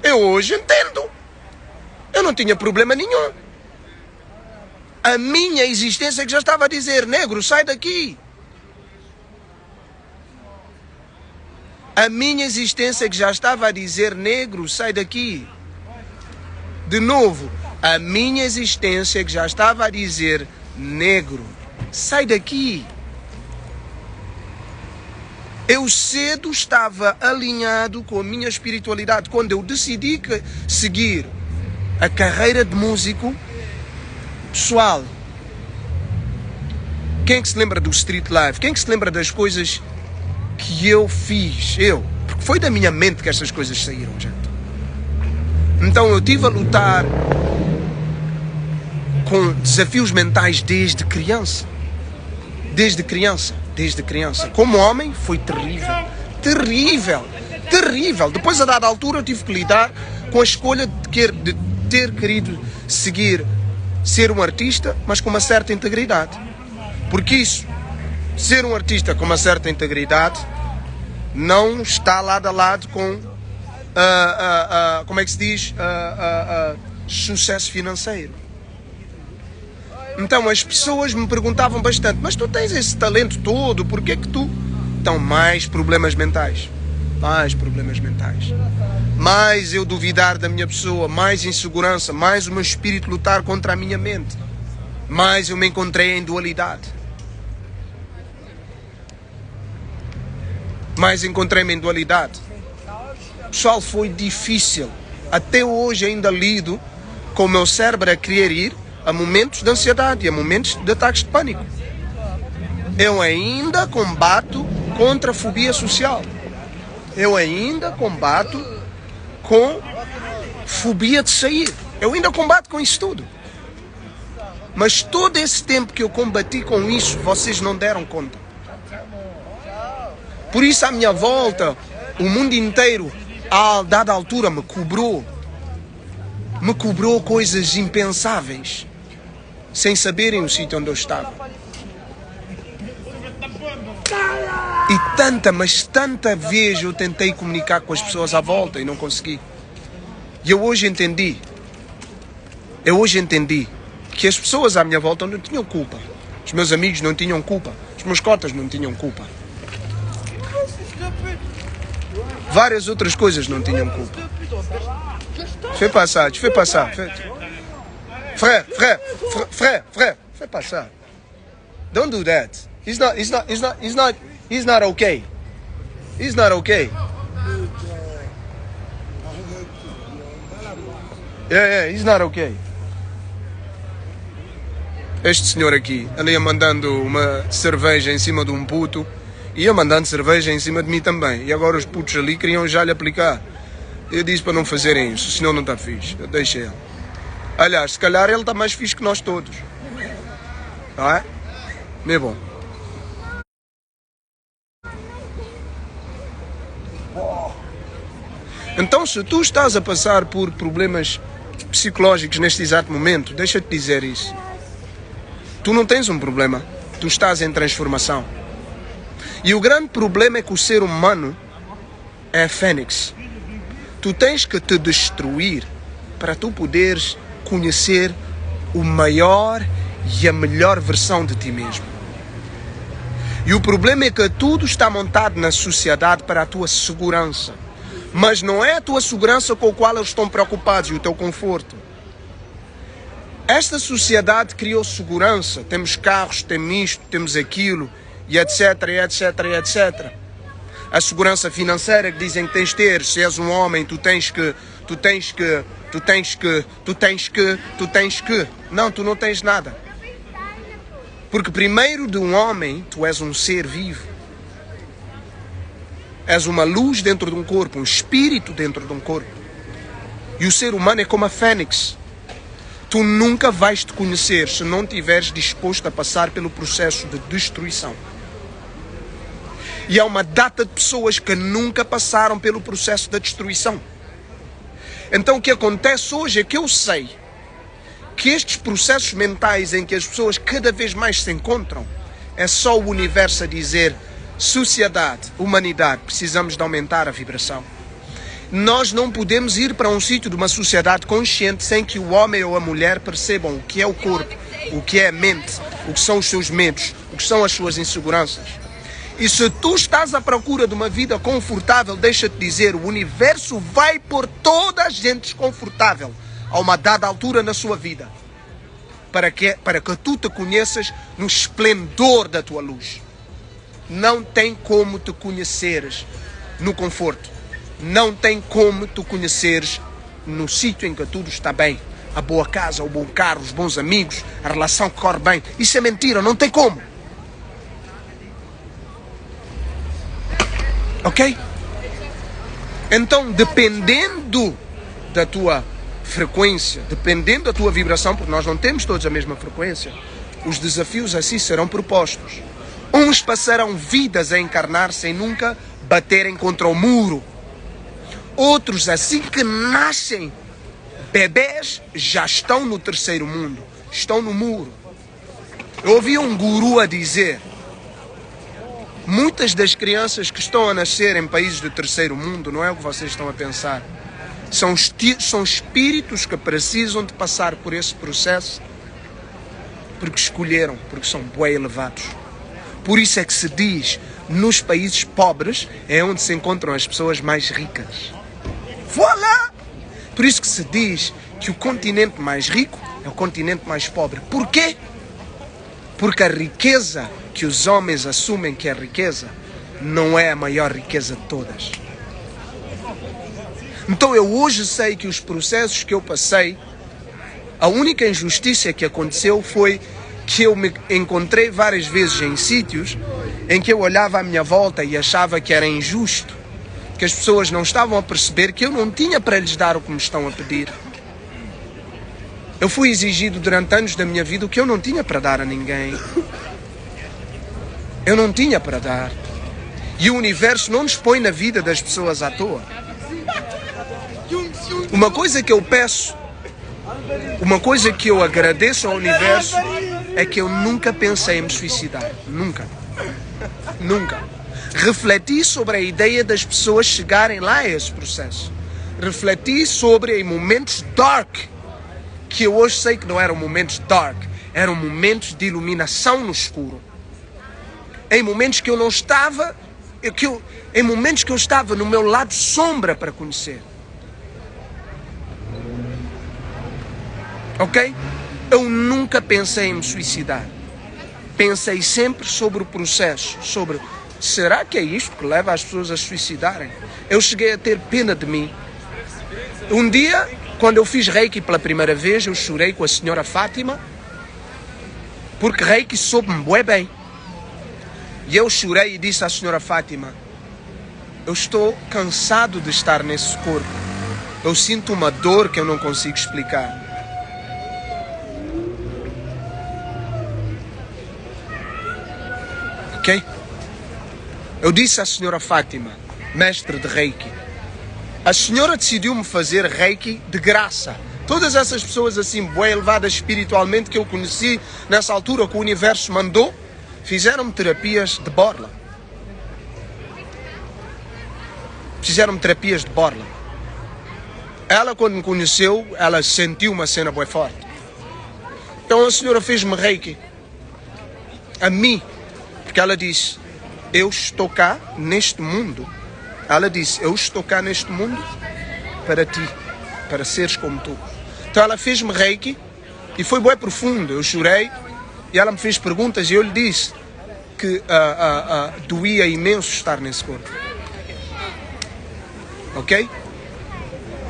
[SPEAKER 1] Eu hoje entendo. Eu não tinha problema nenhum. A minha existência que já estava a dizer, negro, sai daqui. A minha existência que já estava a dizer, negro, sai daqui. De novo, a minha existência que já estava a dizer, negro, sai daqui. Eu cedo estava alinhado com a minha espiritualidade. Quando eu decidi seguir a carreira de músico, pessoal, quem é que se lembra do Street Life? Quem é que se lembra das coisas que eu fiz? Porque foi da minha mente que estas coisas saíram, gente. Então eu estive a lutar com desafios mentais desde criança. Desde criança. Como homem, foi terrível. Depois, a dada altura, eu tive que lidar com a escolha de ter querido ser um artista, mas com uma certa integridade. Porque isso, ser um artista com uma certa integridade, não está lado a lado com, como é que se diz, sucesso financeiro. Então as pessoas me perguntavam bastante, mas tu tens esse talento todo, porquê que tu... Então, mais problemas mentais. Mais eu duvidar da minha pessoa, mais insegurança, mais o meu espírito lutar contra a minha mente. Mais eu me encontrei em dualidade. Pessoal, foi difícil. Até hoje ainda lido com o meu cérebro a querer ir a momentos de ansiedade e a momentos de ataques de pânico. Eu ainda combato contra a fobia social. Eu ainda combato com fobia de sair. Eu ainda combato com isso tudo. Mas todo esse tempo que eu combati com isso, vocês não deram conta. Por isso, à minha volta, o mundo inteiro, a dada altura, me cobrou coisas impensáveis, sem saberem o sítio onde eu estava. E tanta vez eu tentei comunicar com as pessoas à volta e não consegui. E eu hoje entendi que as pessoas à minha volta não tinham culpa. Os meus amigos não tinham culpa. Os meus cotas não tinham culpa. Várias outras coisas não tinham culpa. Fais passar. Frère, fais passar. Don't do that. He's not okay. He's not okay. Yeah, he's not okay. Este senhor aqui anda mandando uma cerveja em cima de um puto e ia mandando cerveja em cima de mim também. E agora os putos ali queriam já lhe aplicar. Eu disse para não fazerem isso, senão não está fixe. Eu deixei ele. Aliás, se calhar ele está mais fixe que nós todos. Não é? Mas bom. Então, se tu estás a passar por problemas psicológicos neste exato momento, deixa-te dizer isso. Tu não tens um problema, tu estás em transformação. E o grande problema é que o ser humano é fênix. Tu tens que te destruir para tu poderes conhecer o maior e a melhor versão de ti mesmo. E o problema é que tudo está montado na sociedade para a tua segurança. Mas não é a tua segurança com a qual eles estão preocupados e o teu conforto. Esta sociedade criou segurança. Temos carros, temos isto, temos aquilo, e etc, e etc, e etc. A segurança financeira que dizem que tens de ter. Se és um homem, tu tens que. Não, tu não tens nada. Porque primeiro de um homem, tu és um ser vivo. És uma luz dentro de um corpo, um espírito dentro de um corpo. E o ser humano é como a fênix. Tu nunca vais te conhecer se não estiveres disposto a passar pelo processo de destruição. E há uma data de pessoas que nunca passaram pelo processo da destruição. Então o que acontece hoje é que eu sei que estes processos mentais em que as pessoas cada vez mais se encontram, é só o universo a dizer: sociedade, humanidade, precisamos de aumentar a vibração. Nós não podemos ir para um sítio de uma sociedade consciente sem que o homem ou a mulher percebam o que é o corpo, o que é a mente, o que são os seus medos, o que são as suas inseguranças. E se tu estás à procura de uma vida confortável, deixa-te dizer, o universo vai pôr toda a gente desconfortável a uma dada altura na sua vida, para que tu te conheças no esplendor da tua luz. Não tem como te conheceres no conforto. Não tem como tu conheceres no sítio em que tudo está bem. A boa casa, o bom carro, os bons amigos, a relação que corre bem. Isso é mentira, não tem como. Ok? Então, dependendo da tua frequência, dependendo da tua vibração, porque nós não temos todos a mesma frequência, os desafios assim serão propostos. Uns passarão vidas a encarnar sem nunca baterem contra o muro. Outros, assim que nascem, bebês, já estão no terceiro mundo, estão no muro. Eu ouvi um guru a dizer: muitas das crianças que estão a nascer em países do terceiro mundo, não é o que vocês estão a pensar, são espíritos que precisam de passar por esse processo porque escolheram, porque são bué elevados. Por isso é que se diz, nos países pobres é onde se encontram as pessoas mais ricas. Voilà! Por isso que se diz que o continente mais rico é o continente mais pobre. Por quê? Porque a riqueza que os homens assumem que é riqueza não é a maior riqueza de todas. Então eu hoje sei que os processos que eu passei, a única injustiça que aconteceu foi que eu me encontrei várias vezes em sítios em que eu olhava à minha volta e achava que era injusto, que as pessoas não estavam a perceber que eu não tinha para lhes dar o que me estão a pedir. Eu fui exigido durante anos da minha vida o que eu não tinha para dar a ninguém. Eu não tinha para dar. E o universo não nos põe na vida das pessoas à toa. Uma coisa que eu peço, uma coisa que eu agradeço ao universo é que eu nunca pensei em me suicidar. Nunca. Nunca. Refleti sobre a ideia das pessoas chegarem lá a esse processo. Refleti sobre momentos dark, que eu hoje sei que não eram momentos dark, eram momentos de iluminação no escuro. Em momentos que eu não estava, em momentos que eu estava no meu lado sombra para conhecer. Ok? Eu nunca pensei em me suicidar. Pensei sempre sobre o processo, sobre será que é isto que leva as pessoas a se suicidarem? Eu cheguei a ter pena de mim. Um dia, quando eu fiz Reiki pela primeira vez, eu chorei com a senhora Fátima, porque Reiki soube-me bué bem. E eu chorei e disse à senhora Fátima: eu estou cansado de estar nesse corpo. Eu sinto uma dor que eu não consigo explicar. Ok? Eu disse à senhora Fátima, mestre de Reiki, A senhora decidiu-me fazer reiki de graça. Todas essas pessoas assim, bem elevadas espiritualmente, que eu conheci nessa altura, que o universo mandou, fizeram-me terapias de borla. Fizeram-me terapias de borla. Ela, quando me conheceu, ela sentiu uma cena bem forte. Então a senhora fez-me reiki. A mim. Porque ela disse, eu estou cá neste mundo. Ela disse, eu estou cá neste mundo para ti, para seres como tu. Então ela fez-me reiki e foi bem profundo. Eu chorei e ela me fez perguntas e eu lhe disse que doía imenso estar nesse corpo. Ok?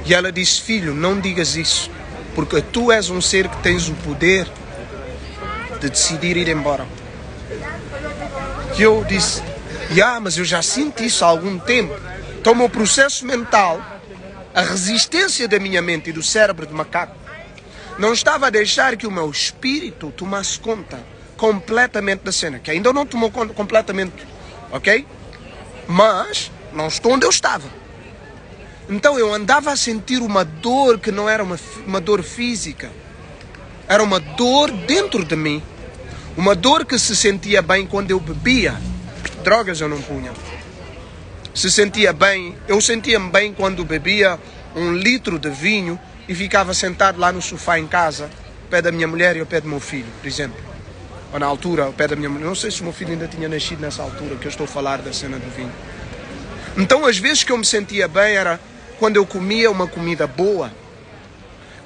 [SPEAKER 1] E ela disse, filho, não digas isso, porque tu és um ser que tens o poder de decidir ir embora. E eu disse, mas eu já sinto isso há algum tempo. Então o meu processo mental, a resistência da minha mente e do cérebro de macaco, não estava a deixar que o meu espírito tomasse conta completamente da cena, que ainda não tomou conta completamente, ok? Mas não estou onde eu estava. Então eu andava a sentir uma dor que não era uma dor física. Era uma dor dentro de mim. Uma dor que se sentia bem quando eu bebia. Drogas eu não punha. Se sentia bem, eu sentia-me bem quando bebia 1 litro de vinho e ficava sentado lá no sofá em casa, ao pé da minha mulher e ao pé do meu filho, por exemplo. Ou na altura, ao pé da minha mulher. Não sei se o meu filho ainda tinha nascido nessa altura, que eu estou a falar da cena do vinho. Então as vezes que eu me sentia bem era quando eu comia uma comida boa,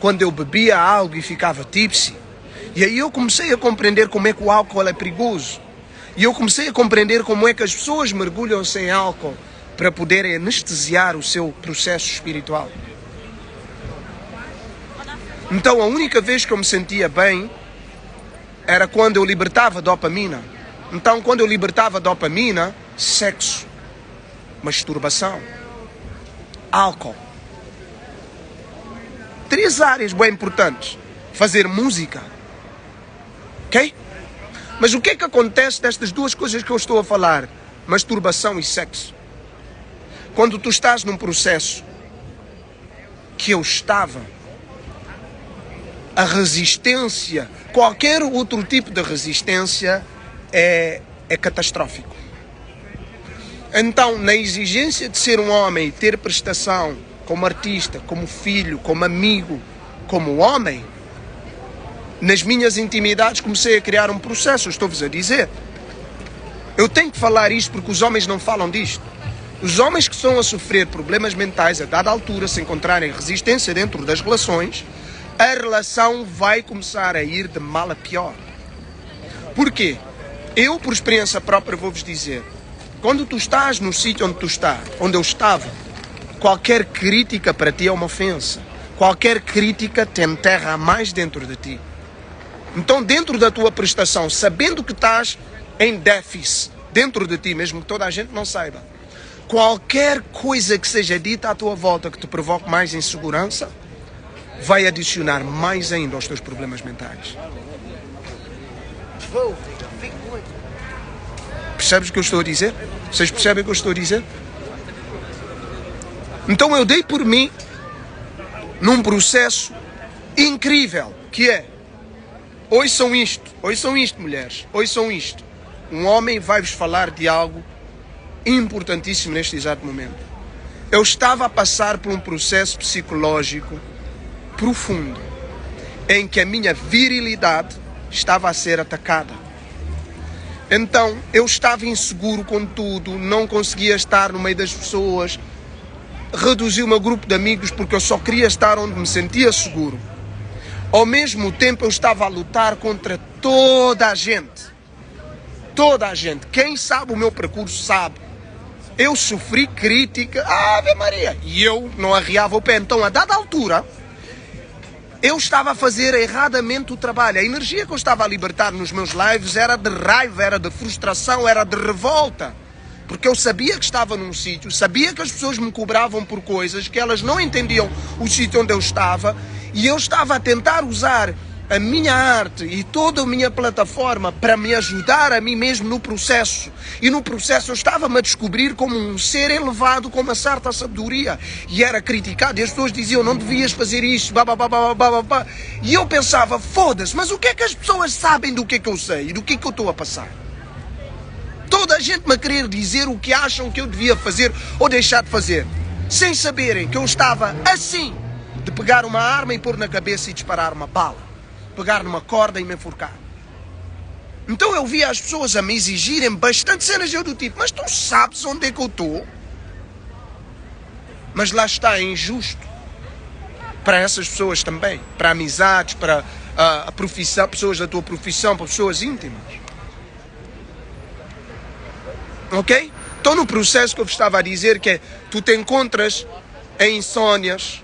[SPEAKER 1] quando eu bebia algo e ficava tipsy. E aí eu comecei a compreender como é que o álcool é perigoso. E eu comecei a compreender como é que as pessoas mergulham sem álcool para poderem anestesiar o seu processo espiritual. Então a única vez que eu me sentia bem era quando eu libertava dopamina. Então quando eu libertava dopamina, sexo, masturbação, álcool. 3 áreas bem importantes. Fazer música. Ok? Mas o que é que acontece destas 2 coisas que eu estou a falar? Masturbação e sexo. Quando tu estás num processo que eu estava, a resistência, qualquer outro tipo de resistência é catastrófico. Então, na exigência de ser um homem e ter prestação como artista, como filho, como amigo, como homem, nas minhas intimidades comecei a criar um processo, estou-vos a dizer. Eu tenho que falar isto porque os homens não falam disto. Os homens que estão a sofrer problemas mentais a dada altura, se encontrarem resistência dentro das relações, a relação vai começar a ir de mal a pior. Porquê? Eu, por experiência própria, vou-vos dizer, quando tu estás no sítio onde tu estás, onde eu estava, qualquer crítica para ti é uma ofensa. Qualquer crítica te enterra mais dentro de ti. Então, dentro da tua prestação, sabendo que estás em déficit dentro de ti, mesmo que toda a gente não saiba, qualquer coisa que seja dita à tua volta que te provoque mais insegurança, vai adicionar mais ainda aos teus problemas mentais. Percebes o que eu estou a dizer? Vocês percebem o que eu estou a dizer? Então eu dei por mim num processo incrível, que é, ouçam isto, mulheres, ouçam isto. Um homem vai-vos falar de algo importantíssimo neste exato momento. Eu estava a passar por um processo psicológico profundo, em que a minha virilidade estava a ser atacada. Então, eu estava inseguro com tudo, não conseguia estar no meio das pessoas, reduzi o meu grupo de amigos porque eu só queria estar onde me sentia seguro. Ao mesmo tempo, eu estava a lutar contra toda a gente. Toda a gente. Quem sabe o meu percurso sabe. Eu sofri crítica, Ave Maria, e eu não arriava o pé. Então, a dada altura, eu estava a fazer erradamente o trabalho. A energia que eu estava a libertar nos meus lives era de raiva, era de frustração, era de revolta. Porque eu sabia que estava num sítio, sabia que as pessoas me cobravam por coisas, que elas não entendiam o sítio onde eu estava, e eu estava a tentar usar a minha arte e toda a minha plataforma para me ajudar a mim mesmo no processo. E no processo eu estava-me a descobrir como um ser elevado com uma certa sabedoria. E era criticado. E as pessoas diziam, não devias fazer isto. E eu pensava, foda-se, mas o que é que as pessoas sabem do que é que eu sei e do que é que eu estou a passar? Toda a gente me a querer dizer o que acham que eu devia fazer ou deixar de fazer. Sem saberem que eu estava assim de pegar uma arma e pôr na cabeça e disparar uma bala. Pegar numa corda e me enforcar. Então eu via as pessoas a me exigirem bastante cenas, eu do tipo, mas tu sabes onde é que eu estou? Mas lá está, é injusto. Para essas pessoas também. Para amizades, para a profissão, pessoas da tua profissão, para pessoas íntimas. Ok? Então no processo que eu vos estava a dizer que é, tu te encontras em insónias.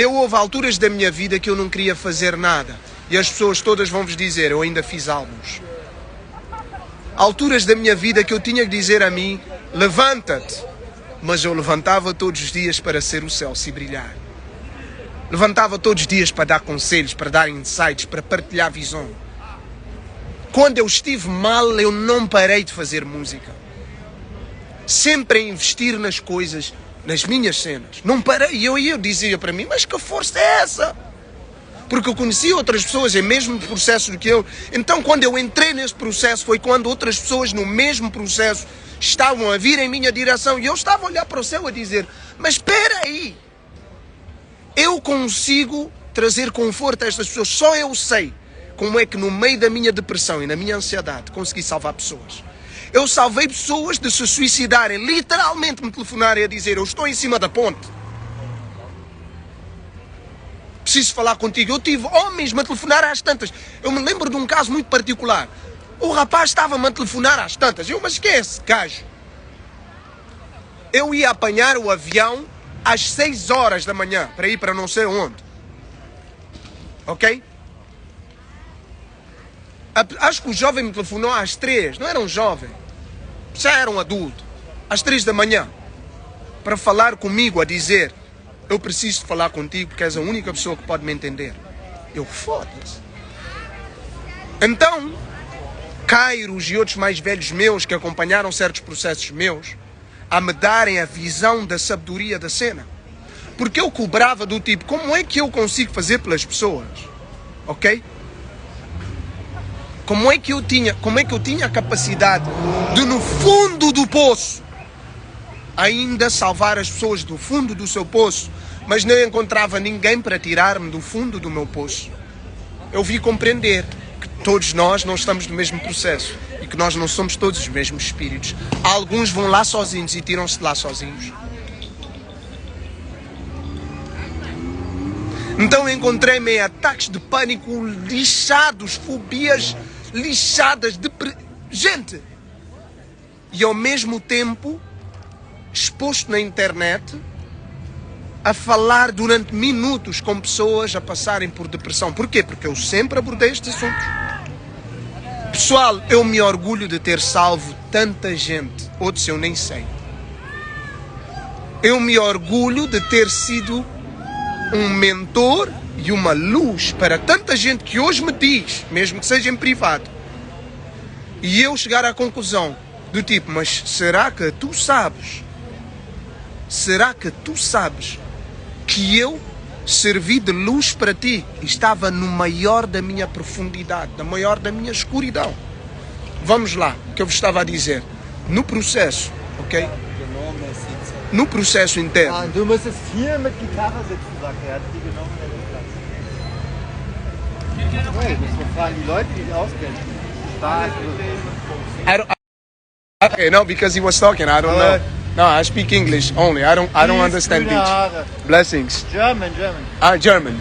[SPEAKER 1] Houve alturas da minha vida que eu não queria fazer nada. E as pessoas todas vão vos dizer, eu ainda fiz álbuns. Alturas da minha vida que eu tinha que dizer a mim, levanta-te. Mas eu levantava todos os dias para ser o céu se brilhar. Levantava todos os dias para dar conselhos, para dar insights, para partilhar visão. Quando eu estive mal, eu não parei de fazer música. Sempre a investir nas coisas, nas minhas cenas. Não parei. E eu dizia para mim, mas que força é essa? Porque eu conhecia outras pessoas em mesmo processo do que eu. Então quando eu entrei nesse processo foi quando outras pessoas no mesmo processo estavam a vir em minha direção. E eu estava a olhar para o céu a dizer, mas espera aí. Eu consigo trazer conforto a estas pessoas. Só eu sei como é que no meio da minha depressão e na minha ansiedade consegui salvar pessoas. Eu salvei pessoas de se suicidarem, literalmente me telefonarem a dizer, eu estou em cima da ponte. Preciso falar contigo. Eu tive homens-me a telefonar às tantas. Eu me lembro de um caso muito particular. O rapaz estava-me a telefonar às tantas. Mas que é esse gajo? Eu ia apanhar o avião às 6 horas da manhã para ir para não sei onde. Ok? Acho que o jovem me telefonou às 3, não era um jovem, já era um adulto, às 3 da manhã, para falar comigo, a dizer, eu preciso falar contigo porque és a única pessoa que pode me entender. Eu, foda-se. Então, Kairos e outros mais velhos meus que acompanharam certos processos meus, a me darem a visão da sabedoria da cena. Porque eu cobrava do tipo, como é que eu consigo fazer pelas pessoas? Ok? Como é que eu tinha a capacidade de, no fundo do poço, ainda salvar as pessoas do fundo do seu poço, mas não encontrava ninguém para tirar-me do fundo do meu poço? Eu vi compreender que todos nós não estamos no mesmo processo e que nós não somos todos os mesmos espíritos. Alguns vão lá sozinhos e tiram-se de lá sozinhos. Então encontrei-me em ataques de pânico lixados, fobias lixadas, gente, e ao mesmo tempo exposto na internet a falar durante minutos com pessoas a passarem por depressão. Porquê? Porque eu sempre abordei estes assuntos. Pessoal, eu me orgulho de ter salvo tanta gente, outros eu nem sei. Eu me orgulho de ter sido um mentor e uma luz para tanta gente que hoje me diz, mesmo que seja em privado, e eu chegar à conclusão do tipo, mas será que tu sabes que eu servi de luz para ti e estava no maior da minha profundidade, na maior da minha escuridão? Vamos lá, o que eu vos estava a dizer, no processo, ok? No processo interno.
[SPEAKER 2] Ah, du musst es hier mit Gitarre sitzen, sagt er. Er hat die genommen, der Platz. Hey, müssen wir fragen, die Leute, die sich auskennen.
[SPEAKER 1] Okay, no, because he was talking, I don't know. No, I speak English only. I don't understand Dutch. Blessings.
[SPEAKER 2] German.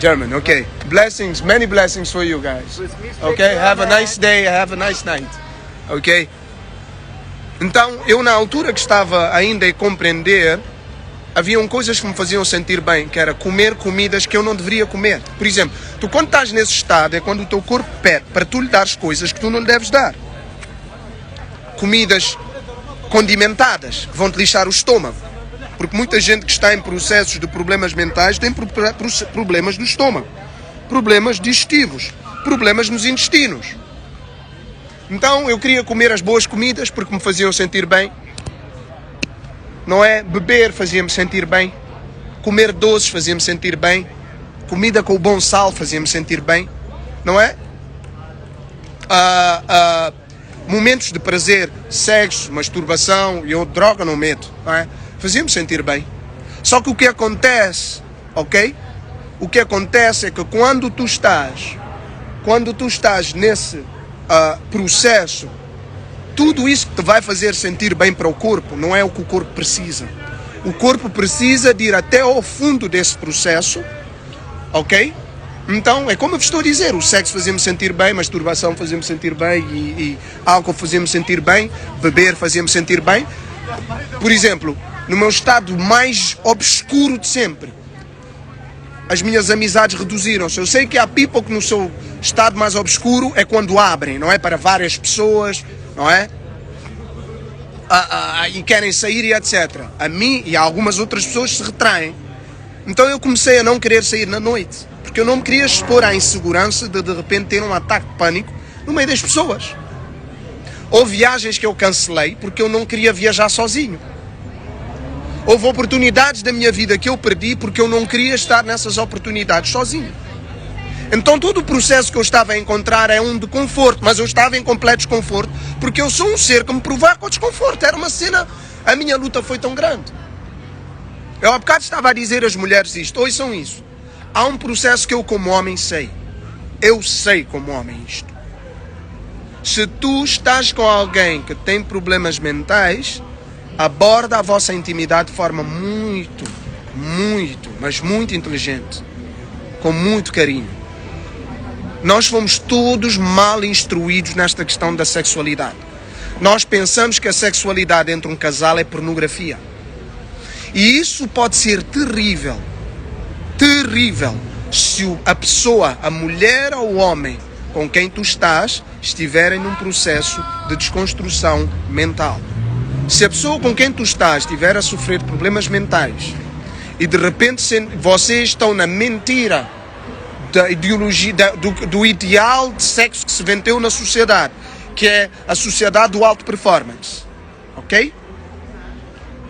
[SPEAKER 1] German. Okay. Blessings, many blessings for you guys. Okay, have a nice day, have a nice night. Okay? Então, eu na altura que estava ainda a compreender, haviam coisas que me faziam sentir bem, que era comer comidas que eu não deveria comer. Por exemplo, tu quando estás nesse estado é quando o teu corpo pede para tu lhe dares coisas que tu não lhe deves dar. Comidas condimentadas, que vão te lixar o estômago. Porque muita gente que está em processos de problemas mentais tem problemas do estômago. problemas digestivos, problemas nos intestinos. Então eu queria comer as boas comidas porque me faziam sentir bem, não é? Beber fazia-me sentir bem, comer doces fazia-me sentir bem, comida com o bom sal fazia-me sentir bem, não é? Momentos de prazer, sexo, masturbação e outra droga não meto, não é? Fazia-me sentir bem. Só que o que acontece, ok? O que acontece é que quando tu estás nesse processo, tudo isso que te vai fazer sentir bem para o corpo não é o que o corpo precisa. O corpo precisa de ir até ao fundo desse processo, ok? Então, é como eu estou a dizer, o sexo fazia-me sentir bem, masturbação fazia-me sentir bem e álcool fazia-me sentir bem, beber fazia-me sentir bem. Por exemplo, no meu estado mais obscuro de sempre, as minhas amizades reduziram-se. Eu sei que há people que no seu estado mais obscuro é quando abrem, não é? Para várias pessoas, não é? E querem sair e etc. A mim e a algumas outras pessoas se retraem. Então eu comecei a não querer sair na noite, porque eu não me queria expor à insegurança de repente ter um ataque de pânico no meio das pessoas. Houve viagens que eu cancelei porque eu não queria viajar sozinho. Houve oportunidades da minha vida que eu perdi porque eu não queria estar nessas oportunidades sozinho. Então todo o processo que eu estava a encontrar é um de conforto, mas eu estava em completo desconforto porque eu sou um ser que me provoca o desconforto. Era uma cena, a minha luta foi tão grande. Eu há bocado estava a dizer às mulheres isto, ouçam isso. Há um processo que eu como homem sei. Eu sei como homem isto. Se tu estás com alguém que tem problemas mentais, aborda a vossa intimidade de forma muito, mas muito inteligente. Com muito carinho. Nós fomos todos mal instruídos nesta questão da sexualidade. Nós pensamos que a sexualidade entre um casal é pornografia. E isso pode ser terrível. Terrível. Se a pessoa, a mulher ou o homem com quem tu estás, estiverem num processo de desconstrução mental. Se a pessoa com quem tu estás estiver a sofrer de problemas mentais e de repente vocês estão na mentira da ideologia, do ideal de sexo que se vendeu na sociedade, que é a sociedade do alto performance, ok?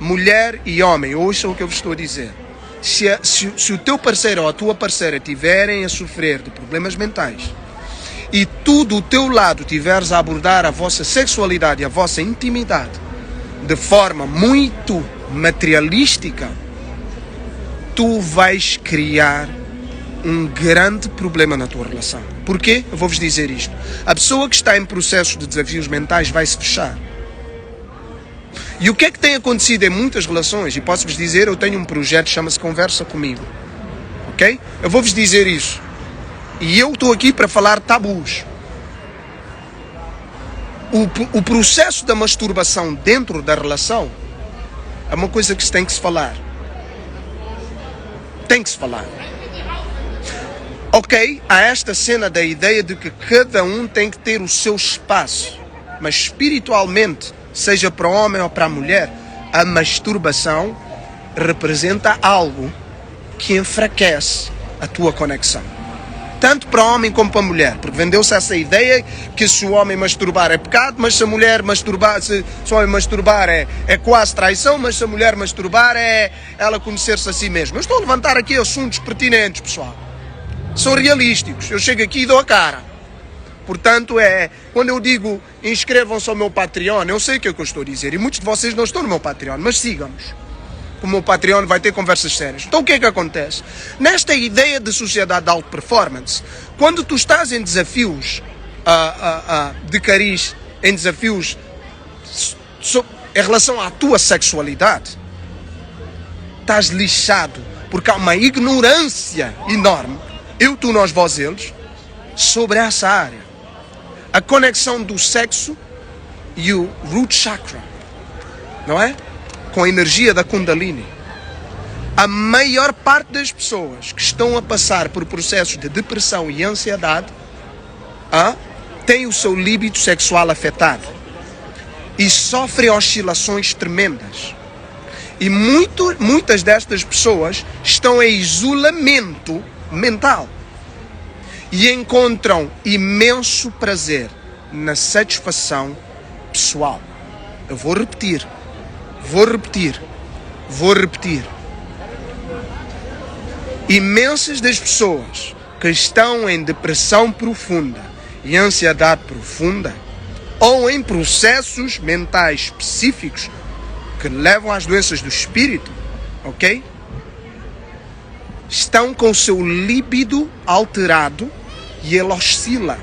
[SPEAKER 1] Mulher e homem, ouçam o que eu vos estou a dizer. Se o teu parceiro ou a tua parceira estiverem a sofrer de problemas mentais e tu do teu lado estiveres a abordar a vossa sexualidade e a vossa intimidade de forma muito materialística, tu vais criar um grande problema na tua relação. Porquê? Eu vou-vos dizer isto. A pessoa que está em processo de desafios mentais vai se fechar. E o que é que tem acontecido em muitas relações? E posso-vos dizer, eu tenho um projeto que chama-se Conversa Comigo. Ok? Eu vou-vos dizer isso. E eu estou aqui para falar tabus. O processo da masturbação dentro da relação é uma coisa que se tem que se falar. Tem que se falar. Ok, há esta cena da ideia de que cada um tem que ter o seu espaço. Mas espiritualmente, seja para o homem ou para a mulher, a masturbação representa algo que enfraquece a tua conexão. Tanto para o homem como para a mulher. Porque vendeu-se essa ideia que se o homem masturbar é pecado, mas se a mulher masturbar, se o homem masturbar é quase traição, mas se a mulher masturbar é ela conhecer-se a si mesma. Eu estou a levantar aqui assuntos pertinentes, pessoal. São realísticos. Eu chego aqui e dou a cara. Portanto, quando eu digo inscrevam-se ao meu Patreon, eu sei o que é que eu estou a dizer. E muitos de vocês não estão no meu Patreon, mas sigam-nos. O meu Patreon vai ter conversas sérias. Então o que é que acontece? Nesta ideia de sociedade de alta performance, quando tu estás em desafios de cariz, em desafios em relação à tua sexualidade, estás lixado, porque há uma ignorância enorme, eu, tu, nós, vós, eles, sobre essa área. A conexão do sexo e o root chakra, não é? Com a energia da Kundalini. A maior parte das pessoas que estão a passar por processos de depressão e ansiedade tem o seu líbido sexual afetado e sofrem oscilações tremendas. E muitas destas pessoas estão em isolamento mental. e encontram imenso prazer na satisfação pessoal. Eu vou repetir. Imensas das pessoas que estão em depressão profunda e ansiedade profunda, ou em processos mentais específicos que levam às doenças do espírito, ok? Estão com o seu líbido alterado e ele oscila.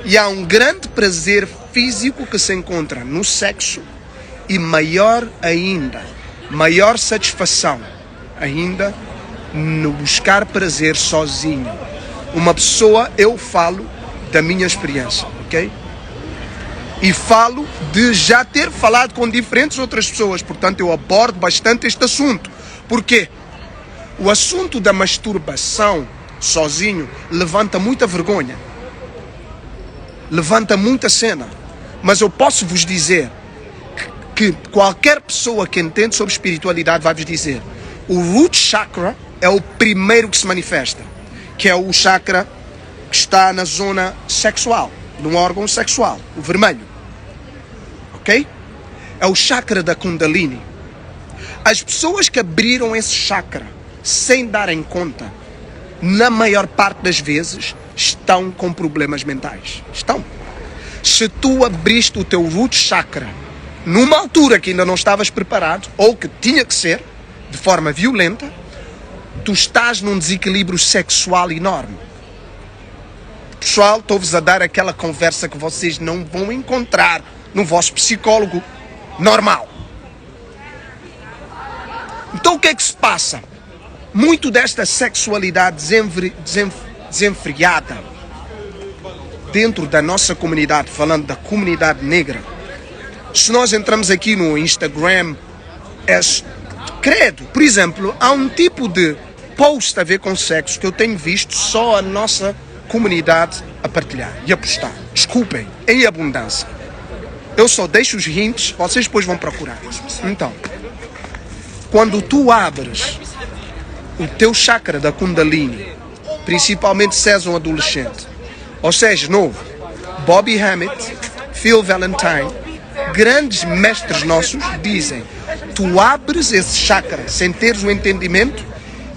[SPEAKER 1] E há um grande prazer físico que se encontra no sexo e maior satisfação ainda no buscar prazer sozinho. Uma pessoa, eu falo da minha experiência, ok? E falo de já ter falado com diferentes outras pessoas, portanto eu abordo bastante este assunto. Por quê? O assunto da masturbação sozinho levanta muita vergonha, levanta muita cena, mas eu posso vos dizer que qualquer pessoa que entende sobre espiritualidade vai vos dizer: o root chakra é o primeiro que se manifesta, que é o chakra que está na zona sexual, no órgão sexual, o vermelho, ok? É o chakra da Kundalini. As pessoas que abriram esse chakra sem darem conta, na maior parte das vezes, estão com problemas mentais. Estão. Se tu abriste o teu root chakra numa altura que ainda não estavas preparado, ou que tinha que ser, de forma violenta, tu estás num desequilíbrio sexual enorme. Pessoal, estou-vos a dar aquela conversa que vocês não vão encontrar no vosso psicólogo normal. Então o que é que se passa? Muito desta sexualidade desenfreada dentro da nossa comunidade, falando da comunidade negra, se nós entramos aqui no Instagram, credo, por exemplo, há um tipo de post a ver com sexo que eu tenho visto só a nossa comunidade a partilhar e a postar. Desculpem, em abundância. Eu só deixo os hints, vocês depois vão procurar. Então, quando tu abres o teu chakra da Kundalini, principalmente se és um adolescente, ou seja, novo, Bobby Hammett, Phil Valentine, grandes mestres nossos dizem: tu abres esse chakra sem teres o entendimento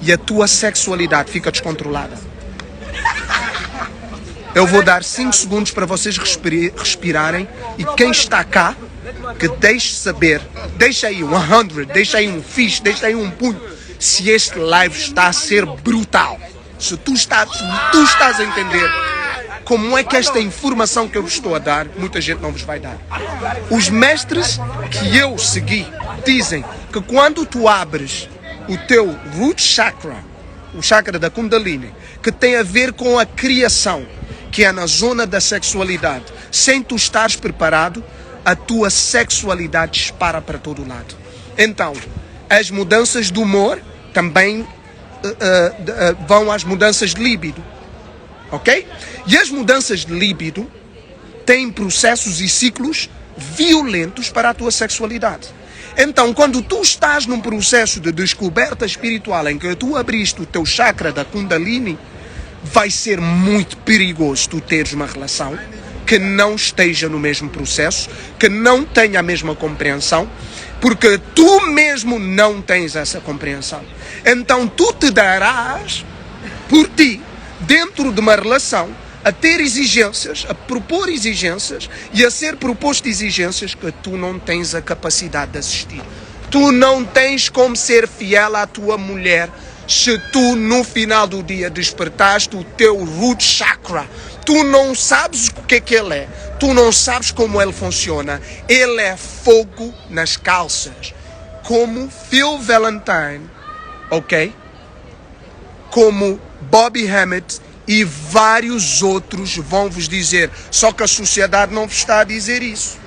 [SPEAKER 1] e a tua sexualidade fica descontrolada. Eu vou dar 5 segundos para vocês respirarem, e quem está cá, que deixe saber, deixa aí um 100, deixa aí um fish, deixa aí um punho, se este live está a ser brutal. Se tu estás a entender como é que esta informação que eu vos estou a dar, muita gente não vos vai dar. Os mestres que eu segui dizem que quando tu abres o teu root chakra, o chakra da Kundalini, que tem a ver com a criação, que é na zona da sexualidade, sem tu estares preparado, a tua sexualidade dispara para todo lado. Então, as mudanças de humor também vão às mudanças de líbido, ok? E as mudanças de líbido têm processos e ciclos violentos para a tua sexualidade. Então, quando tu estás num processo de descoberta espiritual em que tu abriste o teu chakra da Kundalini, vai ser muito perigoso tu teres uma relação que não esteja no mesmo processo, que não tenha a mesma compreensão, porque tu mesmo não tens essa compreensão. Então tu te darás por ti, dentro de uma relação, a ter exigências, a propor exigências e a ser proposto exigências que tu não tens a capacidade de assistir. Tu não tens como ser fiel à tua mulher se tu no final do dia despertaste o teu root chakra. Tu não sabes o que é que ele é, tu não sabes como ele funciona. Ele é fogo nas calças, como Phil Valentine, ok? Como Bobby Hammett e vários outros vão vos dizer. Só que a sociedade não vos está a dizer isso.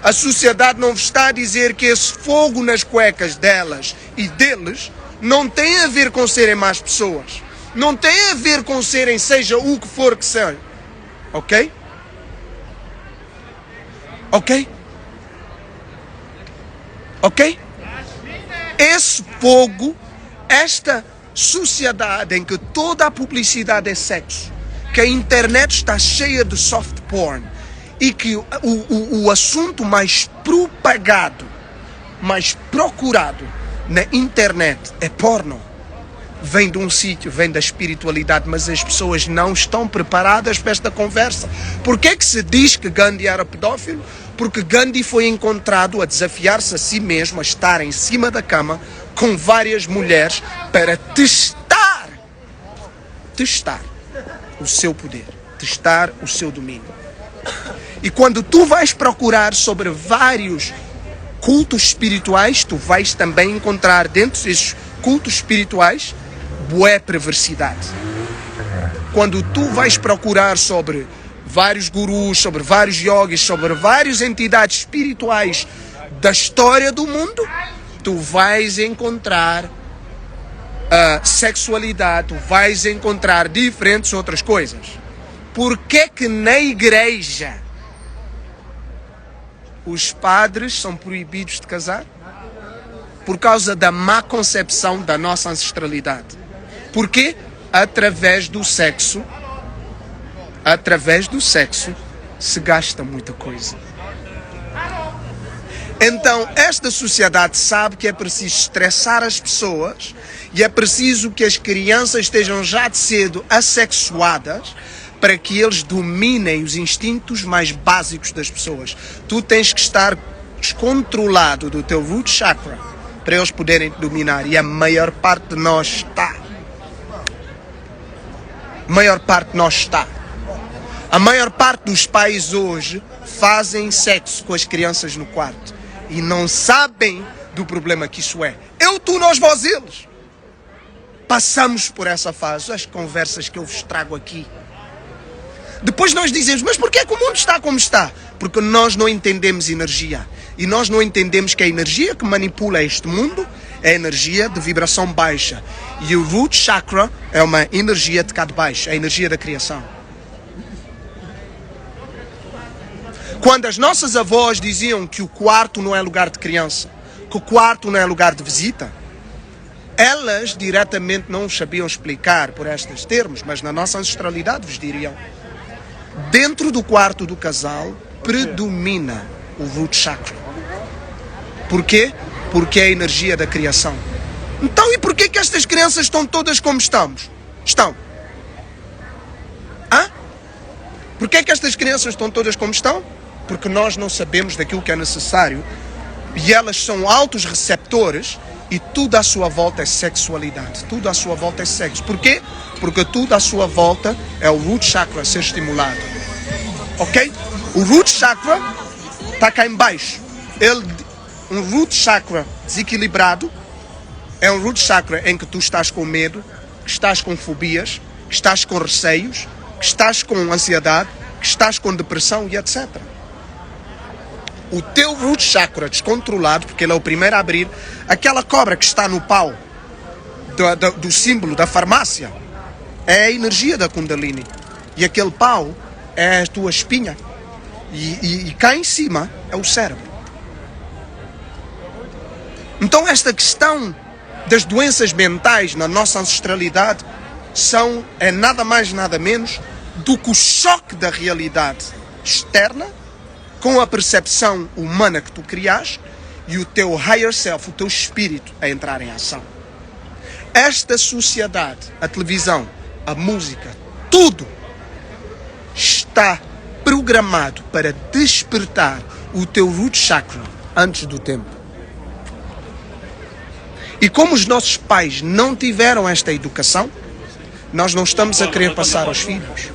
[SPEAKER 1] A sociedade não vos está a dizer que esse fogo nas cuecas delas e deles não tem a ver com serem más pessoas. Não tem a ver com serem seja o que for que seja. Ok? Ok? Ok? Esse fogo, esta sociedade em que toda a publicidade é sexo, que a internet está cheia de soft porn e que o assunto mais propagado, mais procurado na internet é porno, vem de um sítio, vem da espiritualidade, mas as pessoas não estão preparadas para esta conversa. Por que é que se diz que Gandhi era pedófilo? Porque Gandhi foi encontrado a desafiar-se a si mesmo, a estar em cima da cama com várias mulheres para testar o seu poder, testar o seu domínio. E quando tu vais procurar sobre vários cultos espirituais, tu vais também encontrar dentro desses cultos espirituais bué perversidade. Quando tu vais procurar sobre vários gurus, sobre vários yogis, sobre várias entidades espirituais da história do mundo, tu vais encontrar sexualidade, tu vais encontrar diferentes outras coisas. Por que que na igreja os padres são proibidos de casar? Por causa da má concepção da nossa ancestralidade. Por quê? Através do sexo se gasta muita coisa. Então, esta sociedade sabe que é preciso estressar as pessoas e é preciso que as crianças estejam já de cedo assexuadas para que eles dominem os instintos mais básicos das pessoas. Tu tens que estar descontrolado do teu root chakra para eles poderem te dominar, e a maior parte de nós está. A maior parte dos pais hoje fazem sexo com as crianças no quarto e não sabem do problema que isso é. Eu, tu, nós, vós, eles. Passamos por essa fase, as conversas que eu vos trago aqui. Depois nós dizemos, mas porquê que o mundo está como está? Porque nós não entendemos energia. E nós não entendemos que a energia que manipula este mundo é energia de vibração baixa. E o root chakra é uma energia de cá de baixo, a energia da criação. Quando as nossas avós diziam que o quarto não é lugar de criança, que o quarto não é lugar de visita, elas diretamente não sabiam explicar por estes termos, mas na nossa ancestralidade vos diriam: dentro do quarto do casal predomina o root chakra. Porquê? Porque é a energia da criação. Então, e porquê que estas crianças estão todas como estamos? Porquê que estas crianças estão todas como estão? Porque nós não sabemos daquilo que é necessário e elas são altos receptores e tudo à sua volta é sexualidade, tudo à sua volta é sexo. Porquê? Porque tudo à sua volta é o root chakra a ser estimulado. Ok? O root chakra está cá em baixo. Um root chakra desequilibrado é um root chakra em que tu estás com medo, que estás com fobias, que estás com receios, que estás com ansiedade, que estás com depressão e etc. O teu root chakra descontrolado, porque ele é o primeiro a abrir, aquela cobra que está no pau do símbolo da farmácia, é a energia da Kundalini. E aquele pau é a tua espinha. E cá em cima é o cérebro. Então esta questão das doenças mentais na nossa ancestralidade é nada mais nada menos do que o choque da realidade externa com a percepção humana que tu criaste e o teu higher self, o teu espírito, a entrar em ação. Esta sociedade, a televisão, a música, tudo está programado para despertar o teu root chakra antes do tempo. E como os nossos pais não tiveram esta educação, nós não estamos a querer passar aos filhos.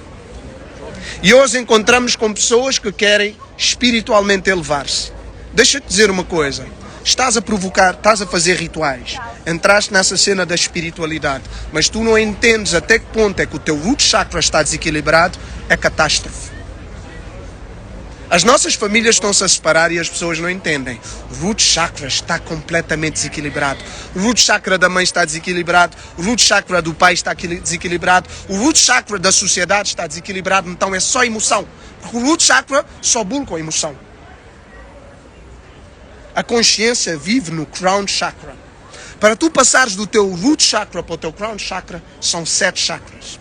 [SPEAKER 1] E hoje encontramos com pessoas que querem espiritualmente elevar-se. Deixa-te dizer uma coisa. Estás a provocar, estás a fazer rituais. Entraste nessa cena da espiritualidade. Mas tu não entendes até que ponto é que o teu root chakra está desequilibrado. É catástrofe. As nossas famílias estão-se a separar e as pessoas não entendem. O root chakra está completamente desequilibrado. O root chakra da mãe está desequilibrado. O root chakra do pai está desequilibrado. O root chakra da sociedade está desequilibrado. Então é só emoção. Porque o root chakra só bula com a emoção. A consciência vive no crown chakra. Para tu passares do teu root chakra para o teu crown chakra, são 7 chakras.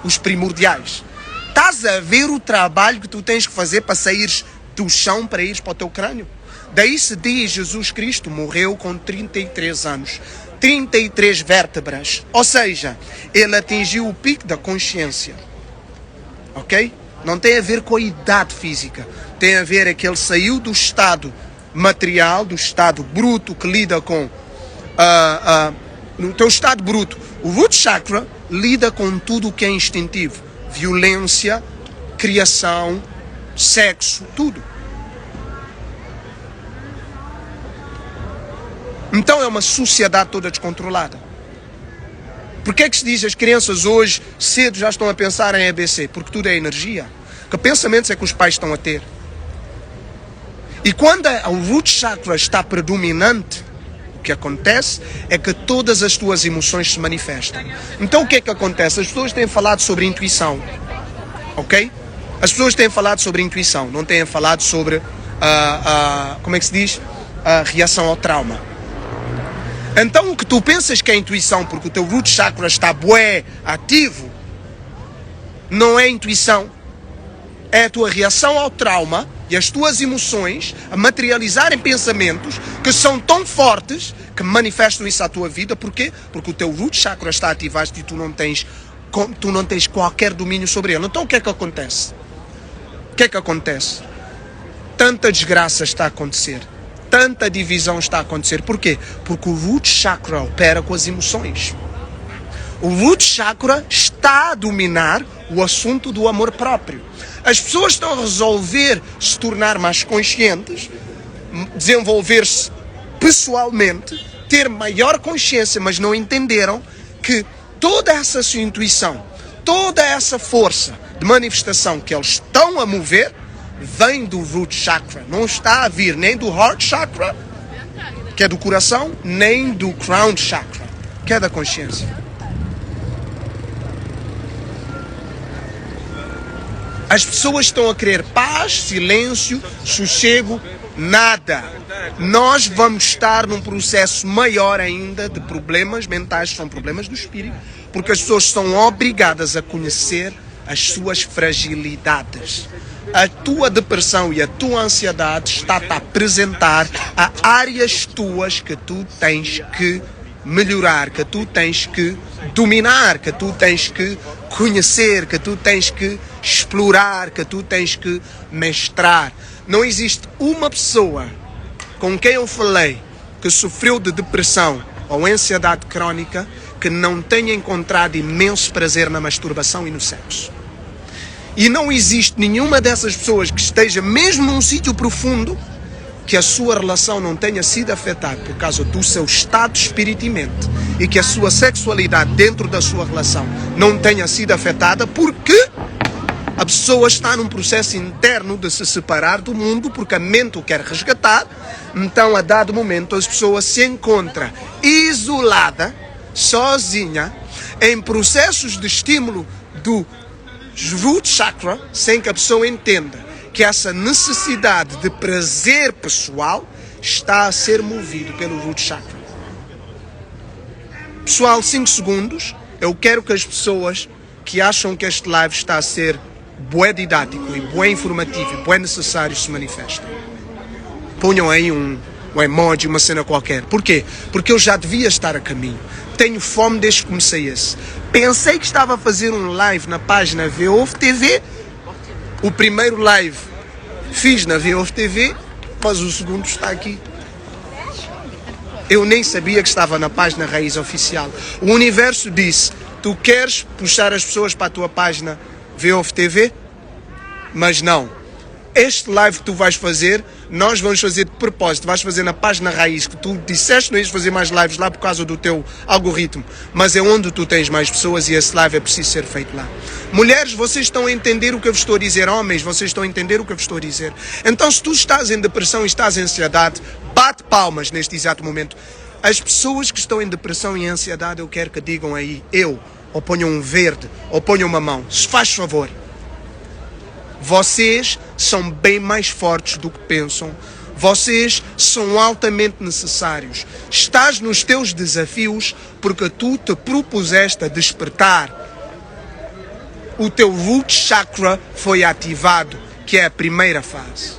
[SPEAKER 1] os primordiais. Estás a ver o trabalho que tu tens que fazer para saíres do chão para ires para o teu crânio? Daí se diz Jesus Cristo morreu com 33 anos. 33 vértebras. Ou seja, ele atingiu o pico da consciência. Ok? Não tem a ver com a idade física. Tem a ver que ele saiu do estado material, do estado bruto que lida com... no teu estado bruto. O root chakra lida com tudo o que é instintivo. Violência, criação, sexo, tudo. Então é uma sociedade toda descontrolada. Por que é que se diz que as crianças hoje cedo já estão a pensar em ABC? Porque tudo é energia. Que pensamentos é que os pais estão a ter? E quando o root chakra está predominante, o que acontece é que todas as tuas emoções se manifestam. Então o que é que acontece? As pessoas têm falado sobre intuição. Ok? As pessoas têm falado sobre intuição. Não têm falado sobre, como é que se diz? A reação ao trauma. Então o que tu pensas que é intuição, porque o teu root chakra está bué ativo, não é intuição. É a tua reação ao trauma e as tuas emoções a materializarem pensamentos que são tão fortes que manifestam isso à tua vida. Porquê? Porque o teu root chakra está ativado e tu não tens qualquer domínio sobre ele. Então o que é que acontece? O que é que acontece? Tanta desgraça está a acontecer. Tanta divisão está a acontecer. Porquê? Porque o root chakra opera com as emoções. O root chakra está a dominar o assunto do amor próprio. As pessoas estão a resolver se tornar mais conscientes, desenvolver-se pessoalmente, ter maior consciência, mas não entenderam que toda essa sua intuição, toda essa força de manifestação que eles estão a mover, vem do root chakra. Não está a vir nem do heart chakra, que é do coração, nem do crown chakra, que é da consciência. As pessoas estão a querer paz, silêncio, sossego, nada. Nós vamos estar num processo maior ainda de problemas mentais, são problemas do espírito, porque as pessoas são obrigadas a conhecer as suas fragilidades. A tua depressão e a tua ansiedade está-te a apresentar a áreas tuas que tu tens que melhorar, que tu tens que dominar, que tu tens que conhecer, que tu tens que explorar, que tu tens que mestrar. Não existe uma pessoa com quem eu falei que sofreu de depressão ou ansiedade crónica que não tenha encontrado imenso prazer na masturbação e no sexo. E não existe nenhuma dessas pessoas que esteja mesmo num sítio profundo que a sua relação não tenha sido afetada por causa do seu estado de espírito e mente, e que a sua sexualidade dentro da sua relação não tenha sido afetada porque a pessoa está num processo interno de se separar do mundo porque a mente o quer resgatar. Então, a dado momento, a pessoa se encontra isolada, sozinha, em processos de estímulo do root chakra, sem que a pessoa entenda que essa necessidade de prazer pessoal está a ser movido pelo root chakra. Pessoal, 5 segundos. Eu quero que as pessoas que acham que este live está a ser bué didático e bué informativo e bué necessário se manifestem. Ponham aí um emoji, uma cena qualquer. Porquê? Porque eu já devia estar a caminho. Tenho fome desde que comecei esse. Pensei que estava a fazer um live na página VOF TV. O primeiro live fiz na VOF TV, mas o segundo está aqui. Eu nem sabia que estava na página Raiz Oficial. O universo disse, tu queres puxar as pessoas para a tua página VOF TV? Mas não. Este live que tu vais fazer, nós vamos fazer de propósito. Vais fazer na página Raiz, que tu disseste não ias fazer mais lives lá por causa do teu algoritmo. Mas é onde tu tens mais pessoas e esse live é preciso ser feito lá. Mulheres, vocês estão a entender o que eu vos estou a dizer. Homens, vocês estão a entender o que eu vos estou a dizer. Então, se tu estás em depressão e estás em ansiedade, bate palmas neste exato momento. As pessoas que estão em depressão e ansiedade, eu quero que digam aí, ou ponham um verde, ou ponham uma mão. Se faz favor. Vocês são bem mais fortes do que pensam. Vocês são altamente necessários. Estás nos teus desafios porque tu te propuseste a despertar. o teu root chakra foi ativado, que é a primeira fase.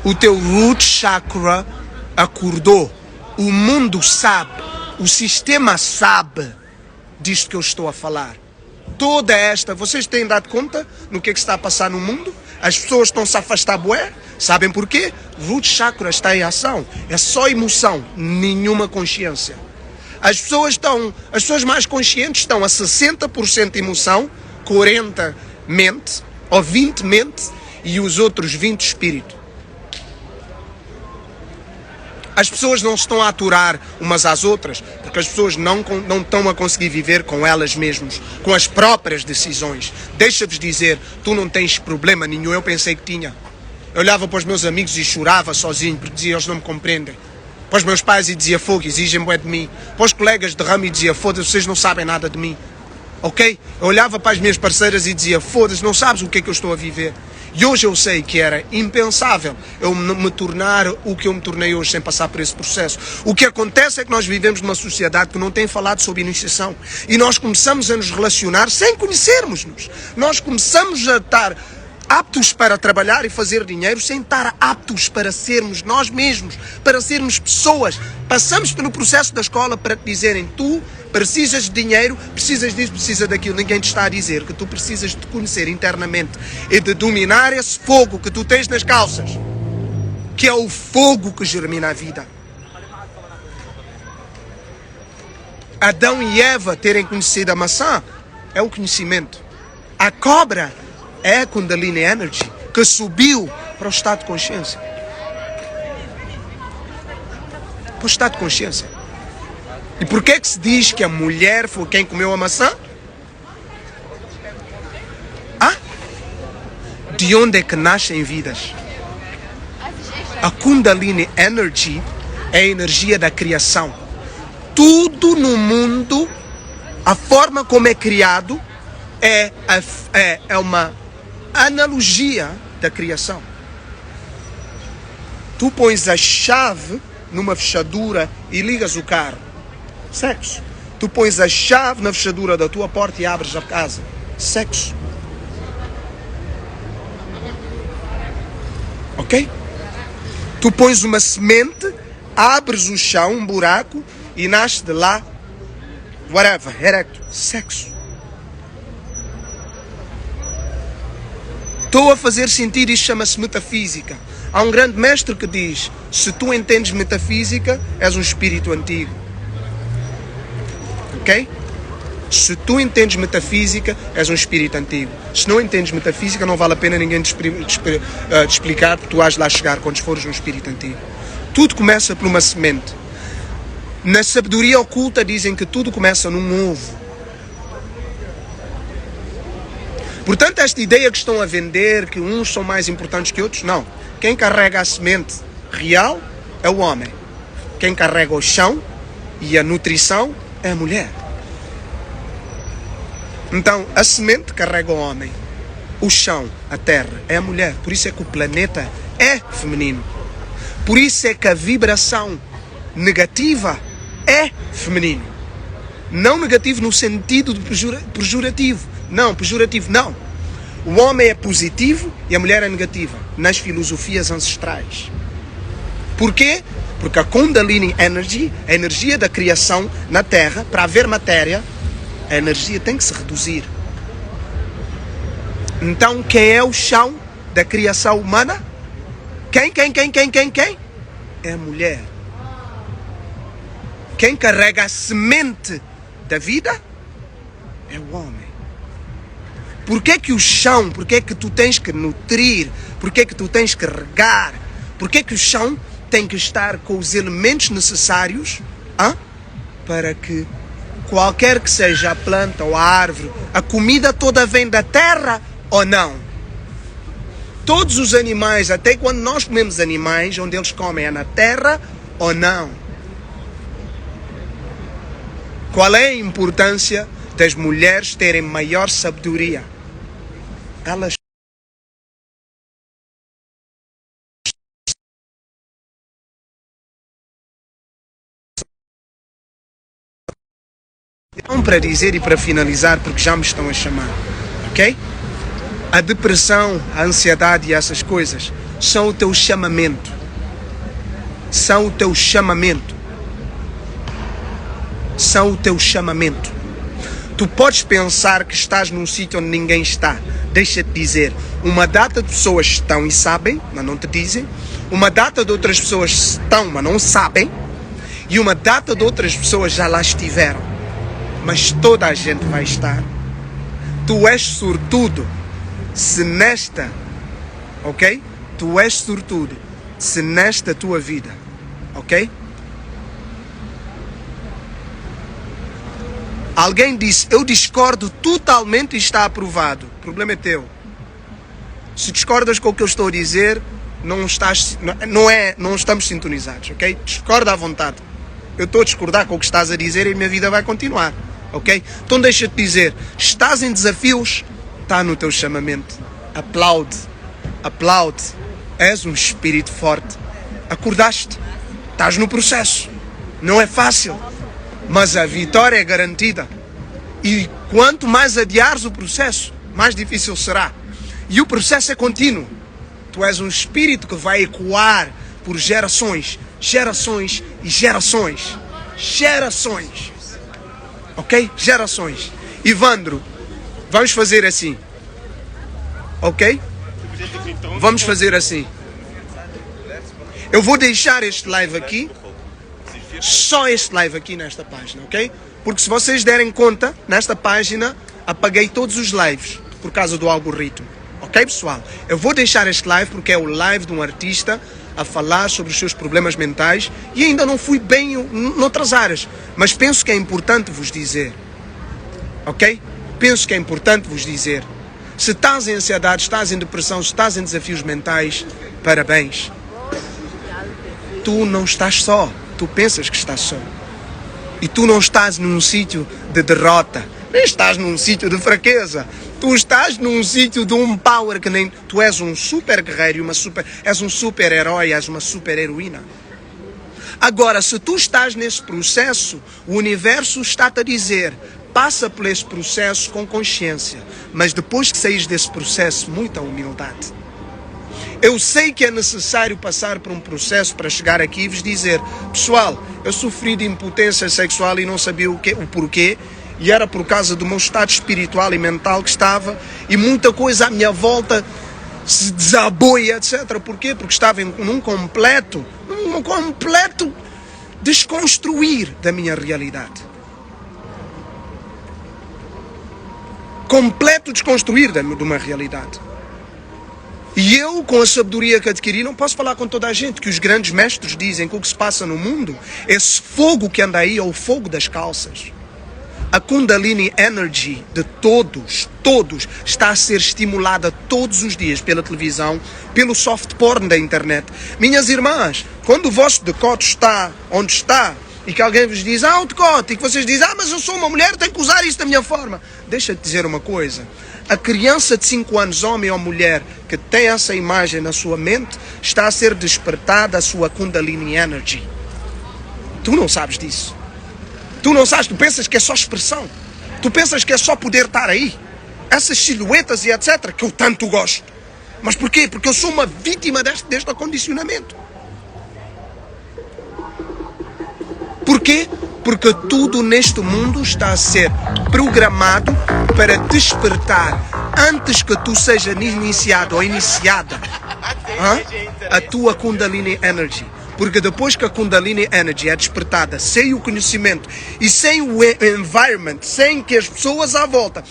[SPEAKER 1] O teu root chakra acordou. O mundo sabe, o sistema sabe disto que eu estou a falar. Toda esta, vocês têm dado conta no que está a passar no mundo? As pessoas estão-se a afastar bué. Sabem porquê? Root chakra está em ação. É só emoção, nenhuma consciência. As pessoas mais conscientes estão a 60% emoção, 40% mente, ou 20% mente, e os outros 20% espírito. As pessoas não estão a aturar umas às outras, porque as pessoas não estão a conseguir viver com elas mesmas, com as próprias decisões. Deixa-vos dizer, tu não tens problema nenhum, eu pensei que tinha. Eu olhava para os meus amigos e chorava sozinho, porque dizia, eles não me compreendem. Para os meus pais e dizia, fogo, exigem bué de mim. Para os colegas de ramo e dizia, foda-se, vocês não sabem nada de mim. Ok? Eu olhava para as minhas parceiras e dizia, foda-se, não sabes o que é que eu estou a viver. E hoje eu sei que era impensável eu me tornar o que eu me tornei hoje sem passar por esse processo. O que acontece é que nós vivemos numa sociedade que não tem falado sobre iniciação. E nós começamos a nos relacionar sem conhecermos-nos. Nós começamos a estar aptos para trabalhar e fazer dinheiro sem estar aptos para sermos nós mesmos, para sermos pessoas. Passamos pelo processo da escola para te dizerem, tu precisas de dinheiro, precisas disso, precisas daquilo. Ninguém te está a dizer que tu precisas de te conhecer internamente e de dominar esse fogo que tu tens nas calças, que é o fogo que germina a vida. Adão e Eva terem conhecido a maçã é o conhecimento. A cobra é a Kundalini Energy que subiu para o estado de consciência. Para o estado de consciência. E por que se diz que a mulher foi quem comeu a maçã? De onde é que nascem vidas? A Kundalini Energy é a energia da criação. Tudo no mundo, a forma como é criado, é uma analogia da criação. Tu pões a chave numa fechadura e ligas o carro. Sexo. Tu pões a chave na fechadura da tua porta e abres a casa. Sexo. Ok? Tu pões uma semente, abres o chão, um buraco, e nasce de lá, whatever, erecto. Sexo. Estou a fazer sentido, isto chama-se metafísica. Há um grande mestre que diz, se tu entendes metafísica, és um espírito antigo. Ok? Se tu entendes metafísica, és um espírito antigo. Se não entendes metafísica, não vale a pena ninguém te explicar, porque tu has de lá chegar quando fores um espírito antigo. Tudo começa por uma semente. Na sabedoria oculta dizem que tudo começa num ovo. Portanto, esta ideia que estão a vender, que uns são mais importantes que outros, não. Quem carrega a semente real é o homem. Quem carrega o chão e a nutrição é a mulher. Então, a semente carrega o homem. O chão, a terra, é a mulher. Por isso é que o planeta é feminino. Por isso é que a vibração negativa é feminino. Não negativo no sentido de pejorativo. Não, pejorativo não. O homem é positivo e a mulher é negativa. Nas filosofias ancestrais. Porquê? Porque a Kundalini Energy, a energia da criação na Terra, para haver matéria, a energia tem que se reduzir. Então, quem é o chão da criação humana? Quem? É a mulher. Quem carrega a semente da vida é o homem. Porquê que o chão, porquê que tu tens que nutrir, porquê que tu tens que regar, porquê que o chão tem que estar com os elementos necessários para que qualquer que seja a planta ou a árvore, a comida toda vem da terra ou não? Todos os animais, até quando nós comemos animais, onde eles comem é na terra ou não? Qual é a importância das mulheres terem maior sabedoria? Elas um para dizer e para finalizar, porque já me estão a chamar, ok? A depressão, a ansiedade e essas coisas são o teu chamamento. São o teu chamamento. São o teu chamamento. Tu podes pensar que estás num sítio onde ninguém está. Deixa-te dizer, uma data de pessoas estão e sabem, mas não te dizem. Uma data de outras pessoas estão, mas não sabem. E uma data de outras pessoas já lá estiveram. Mas toda a gente vai estar. Tu és sortudo se nesta, ok? Tu és sortudo se nesta tua vida, ok? Alguém disse, eu discordo totalmente e está aprovado. O problema é teu. Se discordas com o que eu estou a dizer, não estamos sintonizados, ok? Discorda à vontade. Eu estou a discordar com o que estás a dizer e a minha vida vai continuar, ok? Então deixa-te dizer, estás em desafios, está no teu chamamento. Aplaude, aplaude. És um espírito forte. Acordaste, estás no processo. Não é fácil, mas a vitória é garantida. E quanto mais adiares o processo, mais difícil será. E o processo é contínuo. Tu és um espírito que vai ecoar por gerações, gerações e gerações. Gerações. Ok? Gerações. Ivandro, vamos fazer assim. Ok? Vamos fazer assim. Eu vou deixar este live aqui. Só este live aqui nesta página, ok? Porque se vocês derem conta, nesta página apaguei todos os lives por causa do algoritmo. Ok, pessoal? Eu vou deixar este live porque é o live de um artista a falar sobre os seus problemas mentais e ainda não fui bem noutras áreas. Mas penso que é importante vos dizer. Ok? Penso que é importante vos dizer. Se estás em ansiedade, estás em depressão, se estás em desafios mentais, parabéns. Tu não estás só. Tu pensas que estás só. E tu não estás num sítio de derrota. Nem estás num sítio de fraqueza. Tu estás num sítio de um power que nem... Tu és um super guerreiro, és um super herói, és uma super heroína. Agora, se tu estás nesse processo, o universo está-te a dizer, passa por esse processo com consciência. Mas depois que saís desse processo, muita humildade. Eu sei que é necessário passar por um processo para chegar aqui e vos dizer, pessoal, eu sofri de impotência sexual e não sabia o porquê, e era por causa do meu estado espiritual e mental que estava, e muita coisa à minha volta se desabou e etc. Porquê? Porque estava num completo desconstruir da minha realidade. Completo desconstruir de uma realidade. E eu, com a sabedoria que adquiri, não posso falar com toda a gente, que os grandes mestres dizem que o que se passa no mundo, esse fogo que anda aí é o fogo das calças. A Kundalini Energy de todos, está a ser estimulada todos os dias pela televisão, pelo soft porn da internet. Minhas irmãs, quando o vosso decote está onde está, e que alguém vos diz, o decote, e que vocês dizem, mas eu sou uma mulher, tenho que usar isso da minha forma. Deixa-te dizer uma coisa. A criança de 5 anos, homem ou mulher, que tem essa imagem na sua mente, está a ser despertada a sua Kundalini Energy. Tu não sabes disso. Tu não sabes, tu pensas que é só expressão. Tu pensas que é só poder estar aí. Essas silhuetas e etc. que eu tanto gosto. Mas porquê? Porque eu sou uma vítima deste acondicionamento. Porquê? Porque tudo neste mundo está a ser programado para despertar antes que tu sejas iniciado ou iniciada a tua Kundalini Energy. Porque depois que a Kundalini Energy é despertada, sem o conhecimento e sem o environment, sem que as pessoas à volta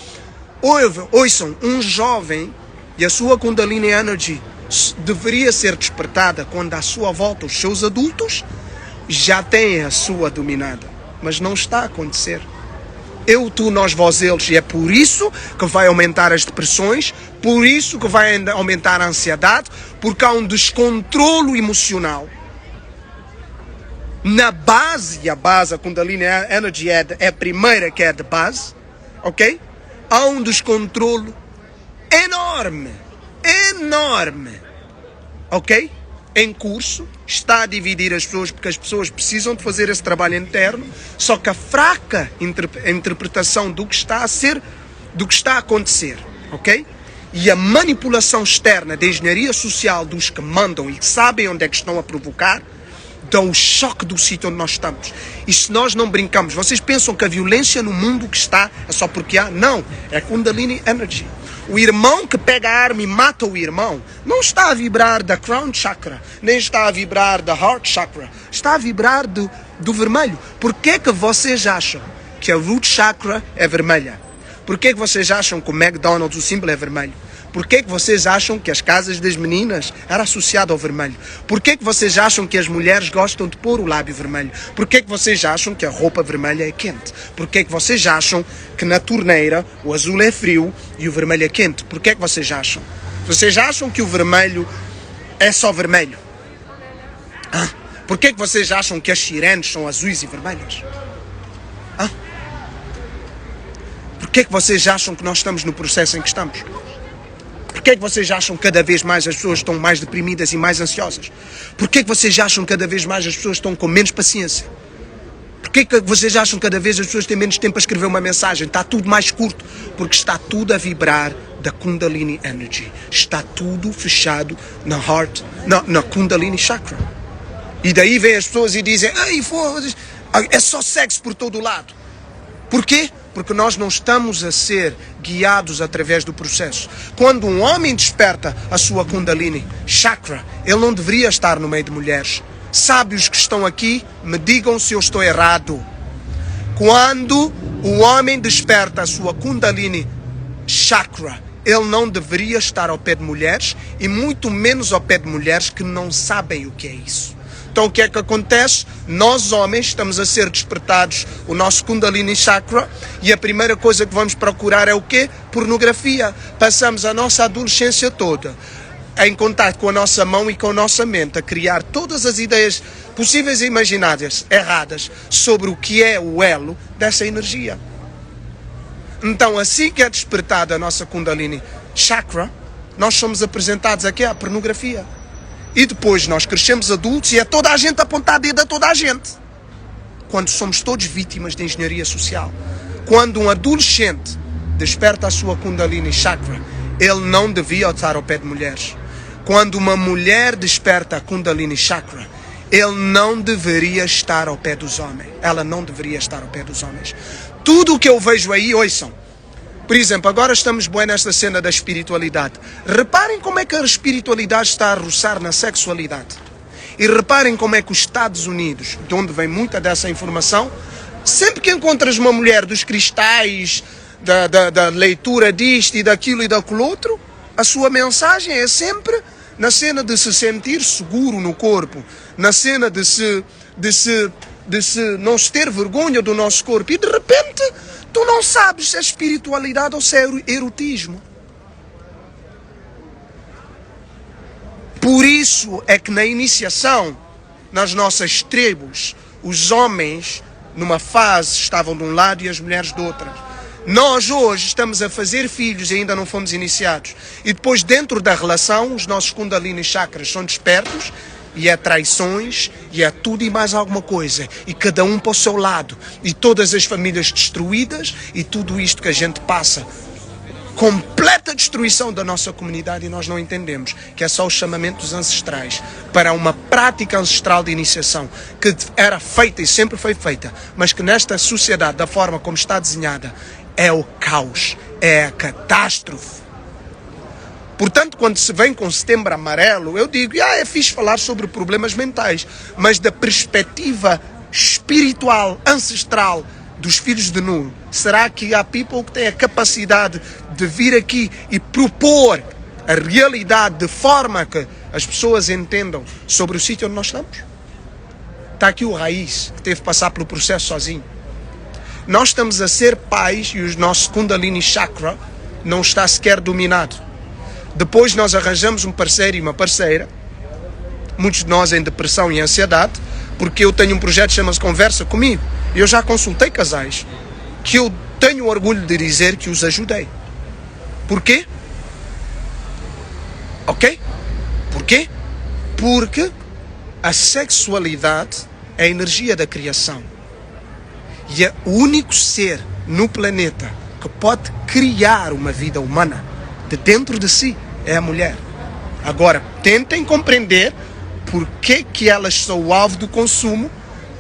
[SPEAKER 1] ouçam, um jovem e a sua Kundalini Energy deveria ser despertada quando à sua volta os seus adultos já têm a sua dominada. Mas não está a acontecer. Eu, tu, nós, vós, eles. E é por isso que vai aumentar as depressões, por isso que vai aumentar a ansiedade, porque há um descontrolo emocional. Na base, e a base, a Kundalini Energy é a primeira que é de base, ok? Há um descontrolo enorme, ok? em curso, está a dividir as pessoas porque as pessoas precisam de fazer esse trabalho interno, só que a fraca interpretação do que está a acontecer, ok? E a manipulação externa da engenharia social dos que mandam e que sabem onde é que estão a provocar, dão o choque do sítio onde nós estamos. E se nós não brincamos, vocês pensam que a violência no mundo que está é só porque há? Não, é Kundalini Energy. O irmão que pega a arma e mata o irmão não está a vibrar da Crown Chakra, nem está a vibrar da Heart Chakra, está a vibrar do vermelho. Por que que vocês acham que a Root Chakra é vermelha? Por que que vocês acham que o McDonald's, o símbolo, é vermelho? Por que que vocês acham que as casas das meninas era associado ao vermelho? Por que que vocês acham que as mulheres gostam de pôr o lábio vermelho? Por que que vocês acham que a roupa vermelha é quente? Por que que vocês acham que na torneira o azul é frio e o vermelho é quente? Por que que vocês acham? Vocês acham que o vermelho é só vermelho? Por que que vocês acham que as sirenes são azuis e vermelhas? Por que que vocês acham que nós estamos no processo em que estamos? Por que vocês acham que cada vez mais as pessoas estão mais deprimidas e mais ansiosas? Por que vocês acham que cada vez mais as pessoas estão com menos paciência? Por que vocês acham que cada vez as pessoas têm menos tempo a escrever uma mensagem? Está tudo mais curto. Porque está tudo a vibrar da Kundalini Energy. Está tudo fechado na Heart, na Kundalini Chakra. E daí vêm as pessoas e dizem, é só sexo por todo lado. Por quê? Porque nós não estamos a ser guiados através do processo. Quando um homem desperta a sua Kundalini Chakra, ele não deveria estar no meio de mulheres. Sábios que estão aqui, me digam se eu estou errado. Quando o homem desperta a sua Kundalini Chakra, ele não deveria estar ao pé de mulheres e muito menos ao pé de mulheres que não sabem o que é isso. Então o que é que acontece? Nós homens estamos a ser despertados o nosso Kundalini Chakra e a primeira coisa que vamos procurar é o quê? Pornografia. Passamos a nossa adolescência toda em contato com a nossa mão e com a nossa mente, a criar todas as ideias possíveis e imaginárias erradas sobre o que é o elo dessa energia. Então assim que é despertada a nossa Kundalini Chakra, nós somos apresentados aqui à pornografia. E depois nós crescemos adultos e é toda a gente a apontar dedo a toda a gente. Quando somos todos vítimas de engenharia social. Quando um adolescente desperta a sua Kundalini Chakra, ele não devia estar ao pé de mulheres. Quando uma mulher desperta a Kundalini Chakra, ele não deveria estar ao pé dos homens. Ela não deveria estar ao pé dos homens. Tudo o que eu vejo aí, ouçam. Por exemplo, agora estamos bem nesta cena da espiritualidade. Reparem como é que a espiritualidade está a roçar na sexualidade. E reparem como é que os Estados Unidos, de onde vem muita dessa informação, sempre que encontras uma mulher dos cristais, da leitura disto e daquilo e daquilo outro, a sua mensagem é sempre na cena de se sentir seguro no corpo, na cena de não se ter vergonha do nosso corpo. E de repente tu não sabes se é espiritualidade ou se é erotismo. Por isso é que na iniciação, nas nossas tribos, os homens numa fase estavam de um lado e as mulheres de outra. Nós hoje estamos a fazer filhos e ainda não fomos iniciados. E depois dentro da relação, os nossos Kundalini Chakras são despertos. E é traições, e é tudo e mais alguma coisa. E cada um para o seu lado. E todas as famílias destruídas. E tudo isto que a gente passa. Completa destruição da nossa comunidade. E nós não entendemos que é só o chamamento dos ancestrais para uma prática ancestral de iniciação que era feita e sempre foi feita. Mas que nesta sociedade, da forma como está desenhada, é o caos. É a catástrofe. Portanto, quando se vem com Setembro Amarelo, eu digo, é fixe falar sobre problemas mentais, mas da perspectiva espiritual, ancestral dos filhos de Nu, será que há people que têm a capacidade de vir aqui e propor a realidade de forma que as pessoas entendam sobre o sítio onde nós estamos? Está aqui o Raiz, que teve que passar pelo processo sozinho. Nós estamos a ser pais e o nosso Kundalini Chakra não está sequer dominado. Depois nós arranjamos um parceiro e uma parceira, muitos de nós em depressão e ansiedade, porque eu tenho um projeto que chama-se Conversa Comigo. Eu já consultei casais que eu tenho orgulho de dizer que os ajudei. Por quê? Ok? Por quê? Porque a sexualidade é a energia da criação. E é o único ser no planeta que pode criar uma vida humana de dentro de si é a mulher. Agora, tentem compreender porque que elas são o alvo do consumo,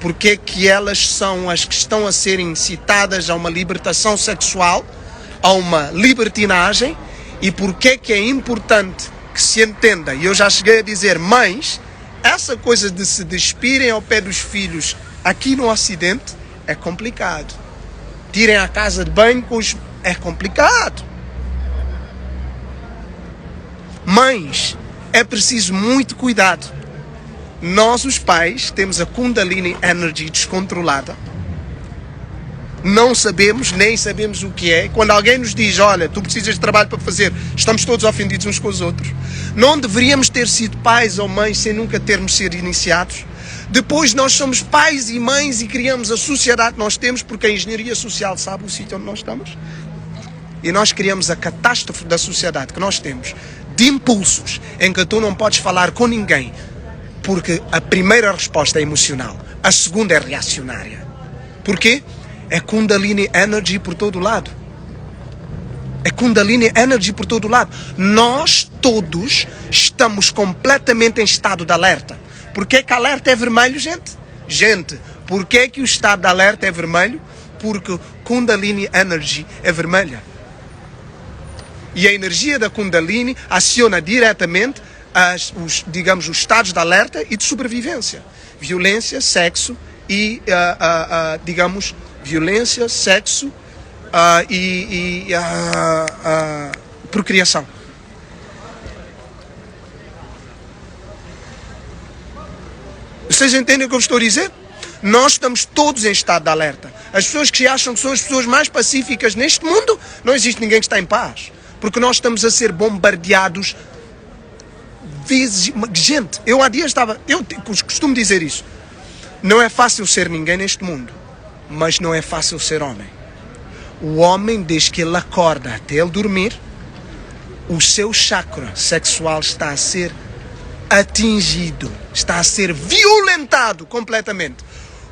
[SPEAKER 1] porque que elas são as que estão a ser incitadas a uma libertação sexual, a uma libertinagem, e porque que é importante que se entenda. E eu já cheguei a dizer, mães, essa coisa de se despirem ao pé dos filhos aqui no Ocidente é complicado. Tirem a casa de banho com os... é complicado. Mães, é preciso muito cuidado. Nós, os pais, temos a Kundalini Energy descontrolada. Não sabemos, nem sabemos o que é. Quando alguém nos diz, olha, tu precisas de trabalho para fazer, estamos todos ofendidos uns com os outros. Não deveríamos ter sido pais ou mães sem nunca termos sido iniciados. Depois nós somos pais e mães e criamos a sociedade que nós temos, porque a engenharia social sabe o sítio onde nós estamos. E nós criamos a catástrofe da sociedade que nós temos, de impulsos, em que tu não podes falar com ninguém, porque a primeira resposta é emocional, a segunda é reacionária. Porquê? É Kundalini Energy por todo lado. É Kundalini Energy por todo lado. Nós todos estamos completamente em estado de alerta. Por que que alerta é vermelho, gente? Gente, por que que o estado de alerta é vermelho? Porque Kundalini Energy é vermelha. E a energia da Kundalini aciona diretamente os estados de alerta e de sobrevivência. Violência, sexo e, violência, sexo e procriação. Vocês entendem o que eu estou a dizer? Nós estamos todos em estado de alerta. As pessoas que acham que são as pessoas mais pacíficas neste mundo, não existe ninguém que está em paz. Porque nós estamos a ser bombardeados vezes... Gente, eu há dias estava... Eu costumo dizer isso. Não é fácil ser ninguém neste mundo, mas não é fácil ser homem. O homem, desde que ele acorda até ele dormir, o seu chakra sexual está a ser atingido, está a ser violentado completamente.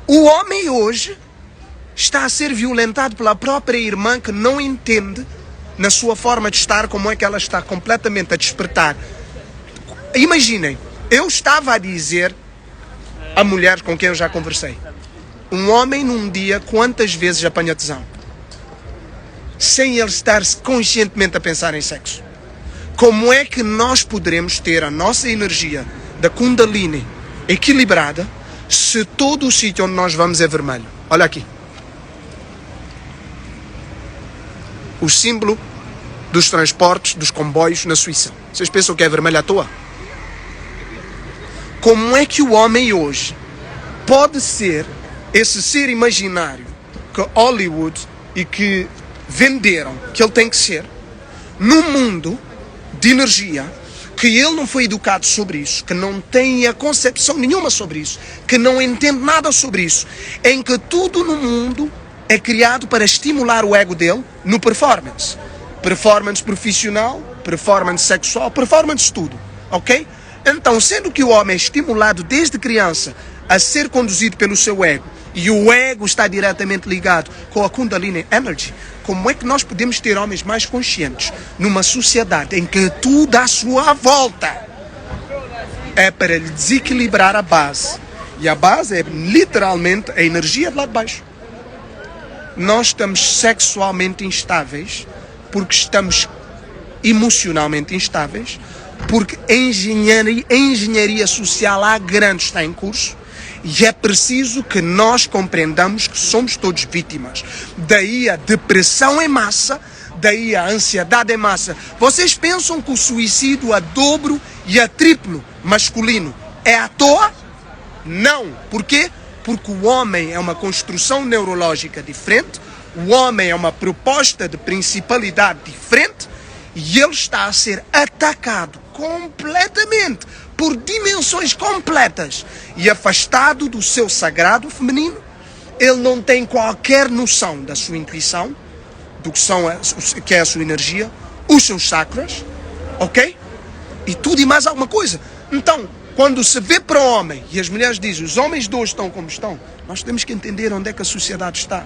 [SPEAKER 1] O homem hoje está a ser violentado pela própria irmã que não entende, na sua forma de estar, como é que ela está completamente a despertar. Imaginem, eu estava a dizer a mulheres com quem eu já conversei, um homem num dia quantas vezes apanha tesão? Sem ele estar conscientemente a pensar em sexo. Como é que nós poderemos ter a nossa energia da Kundalini equilibrada se todo o sítio onde nós vamos é vermelho? Olha aqui. O símbolo dos transportes, dos comboios na Suíça. Vocês pensam que é vermelho à toa? Como é que o homem hoje pode ser esse ser imaginário que Hollywood e que venderam que ele tem que ser, num mundo de energia, que ele não foi educado sobre isso, que não tem a concepção nenhuma sobre isso, que não entende nada sobre isso, em que tudo no mundo é criado para estimular o ego dele no performance. Performance profissional, performance sexual, performance tudo, ok? Então, sendo que o homem é estimulado desde criança a ser conduzido pelo seu ego, e o ego está diretamente ligado com a Kundalini Energy, como é que nós podemos ter homens mais conscientes numa sociedade em que tudo à sua volta é para lhe desequilibrar a base? E a base é literalmente a energia de lá de baixo. Nós estamos sexualmente instáveis porque estamos emocionalmente instáveis, porque a engenharia social à grande está em curso. E é preciso que nós compreendamos que somos todos vítimas. Daí a depressão em massa, daí a ansiedade em massa. Vocês pensam que o suicídio a dobro e a triplo masculino é à toa? Não. Por quê? Porque o homem é uma construção neurológica diferente, o homem é uma proposta de principalidade diferente e ele está a ser atacado completamente por dimensões completas e afastado do seu sagrado feminino. Ele não tem qualquer noção da sua intuição, do que é a sua energia, os seus chakras, ok? E tudo e mais alguma coisa. Então, quando se vê para o homem, e as mulheres dizem, os homens de hoje estão como estão, nós temos que entender onde é que a sociedade está.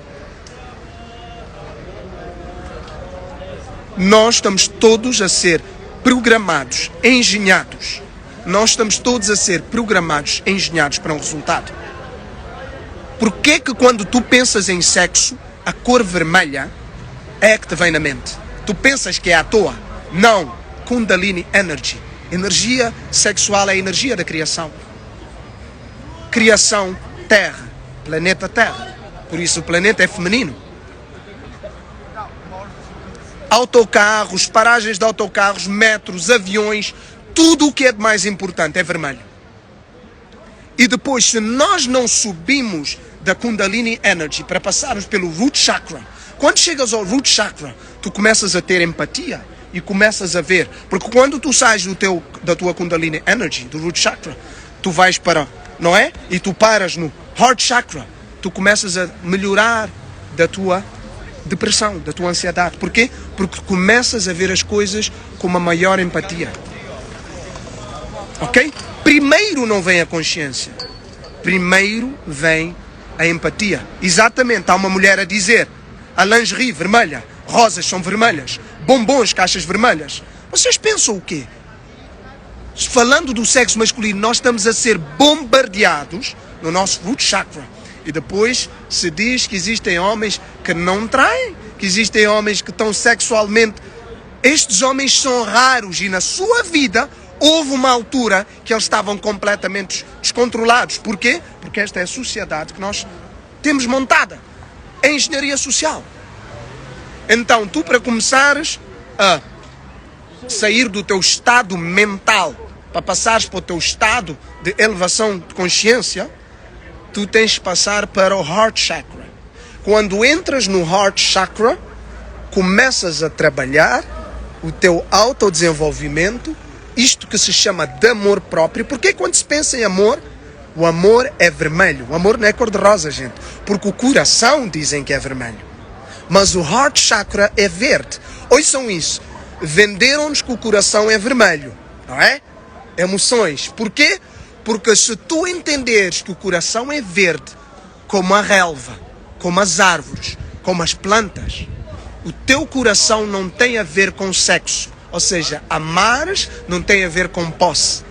[SPEAKER 1] Nós estamos todos a ser programados, engenhados. Nós estamos todos a ser programados, engenhados para um resultado. Por que quando tu pensas em sexo, a cor vermelha é que te vem na mente? Tu pensas que é à toa? Não. Kundalini Energy. Energia sexual é a energia da criação. Criação, Terra. Planeta Terra. Por isso o planeta é feminino. Autocarros, paragens de autocarros, metros, aviões, tudo o que é de mais importante é vermelho. E depois, se nós não subimos da Kundalini Energy para passarmos pelo Root Chakra, quando chegas ao Root Chakra, tu começas a ter empatia e começas a ver. Porque quando tu sais da tua Kundalini Energy, do Root Chakra, tu vais para, não é? E tu paras no Heart Chakra, tu começas a melhorar da tua depressão, da tua ansiedade. Porquê? Porque começas a ver as coisas com uma maior empatia. Ok? Primeiro não vem a consciência. Primeiro vem a empatia. Exatamente, há uma mulher a dizer, a lingerie vermelha, rosas são vermelhas, bombons, caixas vermelhas. Vocês pensam o quê? Falando do sexo masculino, nós estamos a ser bombardeados no nosso root chakra. E depois se diz que existem homens que não traem, que existem homens que estão sexualmente. Estes homens são raros e na sua vida houve uma altura que eles estavam completamente descontrolados. Porquê? Porque esta é a sociedade que nós temos montada. É a engenharia social. Então, tu para começares a sair do teu estado mental, para passares para o teu estado de elevação de consciência, tu tens que passar para o Heart Chakra. Quando entras no Heart Chakra, começas a trabalhar o teu autodesenvolvimento, isto que se chama de amor próprio. Porque quando se pensa em amor, o amor é vermelho. O amor não é cor-de-rosa, gente. Porque o coração dizem que é vermelho. Mas o Heart Chakra é verde. Ouçam isso. Venderam-nos que o coração é vermelho. Não é? Emoções. Porquê? Porque se tu entenderes que o coração é verde, como a relva, como as árvores, como as plantas, o teu coração não tem a ver com sexo. Ou seja, amares não tem a ver com posse.